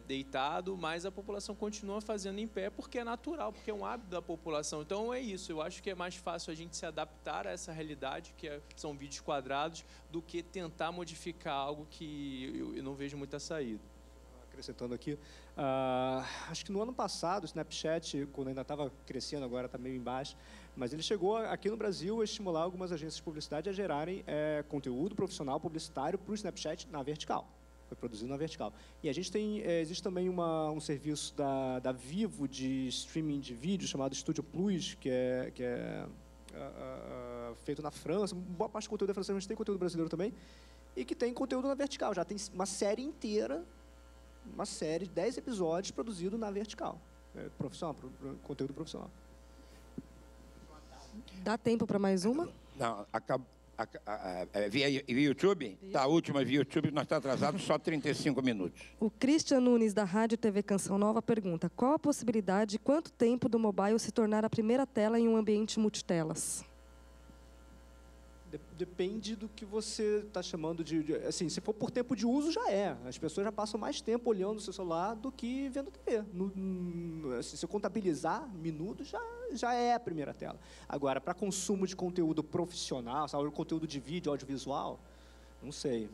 deitado, mas a população continua fazendo em pé porque é natural, porque é um hábito da população. Então é isso, eu acho que é mais fácil a gente se adaptar a essa realidade, que são vídeos quadrados, do que tentar modificar algo que eu não vejo muita saída. Acrescentando aqui, acho que no ano passado o Snapchat, quando ainda estava crescendo, agora está meio embaixo, mas ele chegou aqui no Brasil a estimular algumas agências de publicidade a gerarem conteúdo profissional publicitário para o Snapchat na vertical. Foi produzido na vertical. E a gente tem, existe também um serviço da Vivo de streaming de vídeo chamado Studio Plus, que é feito na França. Boa parte do conteúdo é francês, mas tem conteúdo brasileiro também. E que tem conteúdo na vertical. Já tem uma série inteira, uma série de 10 episódios produzido na vertical. Profissional, conteúdo profissional. Dá tempo para mais uma? Não, via YouTube? Tá, a última via YouTube, nós estamos atrasados só 35 minutos. O Christian Nunes, da Rádio TV Canção Nova, pergunta: qual a possibilidade e quanto tempo do mobile se tornar a primeira tela em um ambiente multitelas? Depende do que você está chamando de... Assim, se for por tempo de uso, já é. As pessoas já passam mais tempo olhando o seu celular do que vendo TV. Se você contabilizar minutos, já é a primeira tela. Agora, para consumo de conteúdo profissional, sabe, conteúdo de vídeo, audiovisual, não sei.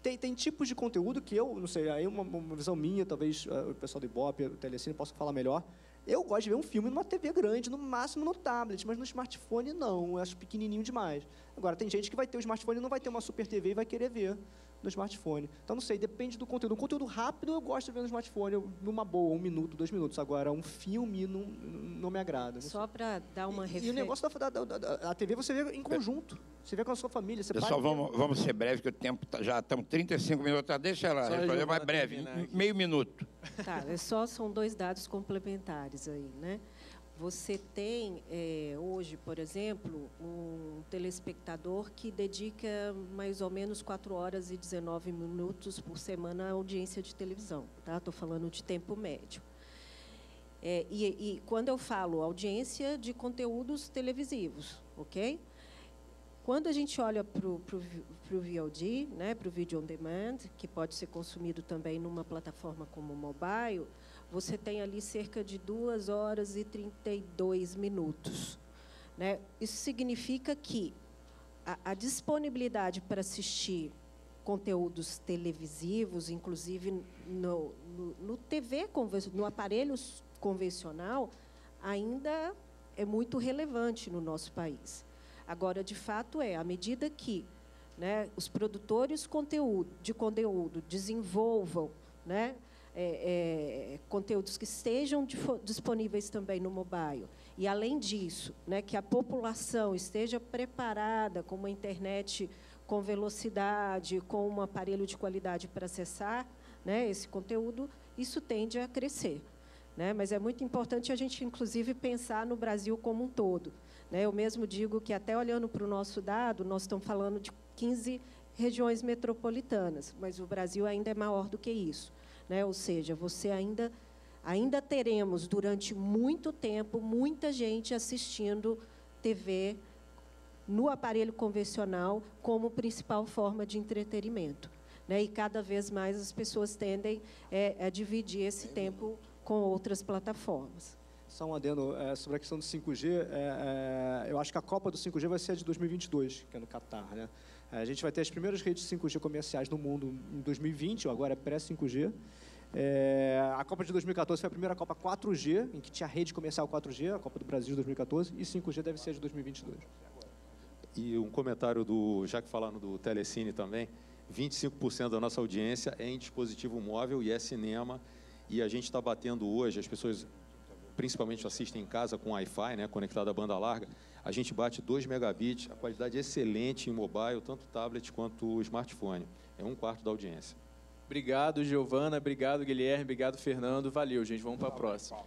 Tem tipos de conteúdo que eu, não sei, aí uma visão minha, talvez o pessoal do Ibope, o Telecine, possa falar melhor. Eu gosto de ver um filme numa TV grande, no máximo no tablet, mas no smartphone não, eu acho pequenininho demais. Agora, tem gente que vai ter o smartphone e não vai ter uma super TV e vai querer ver no smartphone. Então, não sei, depende do conteúdo. Um conteúdo rápido eu gosto de ver no smartphone, numa boa, 1 minuto, 2 minutos. Agora, um filme não me agrada. Só para dar uma referência. E o negócio da TV você vê em conjunto. Você vê com a sua família. Você pessoal, vamos ser breves, que o tempo já estamos 35 minutos. Deixa ela responder mais breve, meio minuto. Tá, são 2 dados complementares aí, né? Você tem, hoje, por exemplo, um telespectador que dedica mais ou menos 4 horas e 19 minutos por semana à audiência de televisão. Tá? Estou falando de tempo médio. E quando eu falo audiência de conteúdos televisivos, ok? Quando a gente olha para o VOD, né, para o Video On Demand, que pode ser consumido também numa plataforma como o mobile, você tem ali cerca de 2 horas e 32 minutos. Né? Isso significa que a disponibilidade para assistir conteúdos televisivos, inclusive no TV, no aparelho convencional, ainda é muito relevante no nosso país. Agora, de fato, à medida que, né, os produtores de conteúdo desenvolvam, né? Conteúdos que estejam disponíveis também no mobile. E, além disso, né, que a população esteja preparada com uma internet com velocidade, com um aparelho de qualidade para acessar, né, esse conteúdo, isso tende a crescer, né? Mas é muito importante a gente, inclusive, pensar no Brasil como um todo, né? Eu mesmo digo que, até olhando para o nosso dado, nós estamos falando de 15 regiões metropolitanas, mas o Brasil ainda é maior do que isso, né? Ou seja, você ainda teremos, durante muito tempo, muita gente assistindo TV no aparelho convencional como principal forma de entretenimento, né? E cada vez mais as pessoas tendem a dividir esse tempo com outras plataformas. Só um adendo sobre a questão do 5G. Eu acho que a Copa do 5G vai ser a de 2022, que é no Catar, né? A gente vai ter as primeiras redes 5G comerciais no mundo em 2020, ou agora é pré-5G. A Copa de 2014 foi a primeira Copa 4G, em que tinha rede comercial 4G, a Copa do Brasil de 2014, e 5G deve ser a de 2022. E um comentário já que falaram do Telecine também, 25% da nossa audiência é em dispositivo móvel e é cinema, e a gente está batendo hoje, as pessoas principalmente assistem em casa com Wi-Fi, né, conectado à banda larga, a gente bate 2 megabits, a qualidade é excelente em mobile, tanto tablet quanto smartphone, é 1/4 da audiência. Obrigado, Giovana, obrigado, Guilherme, obrigado, Fernando, valeu, gente, vamos para a próxima.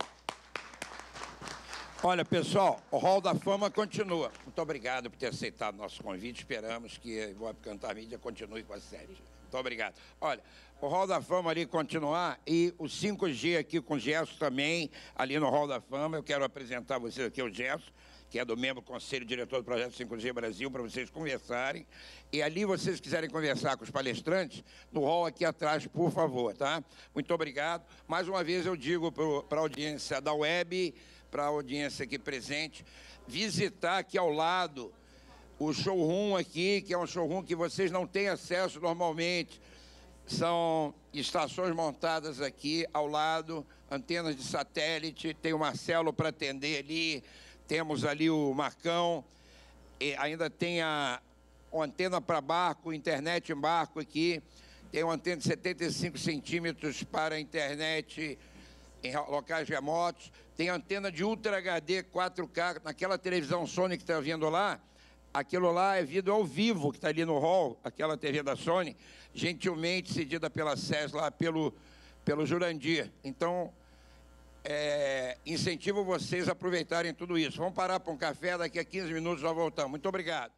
Olha, pessoal, o Hall da Fama continua. Muito obrigado por ter aceitado nosso convite. Esperamos que a Ibope Cantar Mídia continue com a série. Muito obrigado. Olha, o Hall da Fama ali continuar e o 5G aqui com o Gerson também, ali no Hall da Fama. Eu quero apresentar a vocês aqui o Gerson, que é do membro do Conselho Diretor do Projeto 5G Brasil, para vocês conversarem. E ali, vocês quiserem conversar com os palestrantes, no hall aqui atrás, por favor, tá? Muito obrigado. Mais uma vez eu digo para a audiência da web, para a audiência aqui presente, visitar aqui ao lado o showroom aqui, que é um showroom que vocês não têm acesso normalmente. São estações montadas aqui ao lado, antenas de satélite, tem o Marcelo para atender ali, temos ali o Marcão, e ainda tem uma antena para barco, internet em barco aqui, tem uma antena de 75 centímetros para internet em locais remotos, tem antena de Ultra HD 4K, naquela televisão Sony que está vendo lá, aquilo lá é vídeo ao vivo, que está ali no hall, aquela TV da Sony, gentilmente cedida pela SES lá, pelo Jurandir. Então, incentivo vocês a aproveitarem tudo isso. Vamos parar para um café, daqui a 15 minutos já voltamos. Muito obrigado.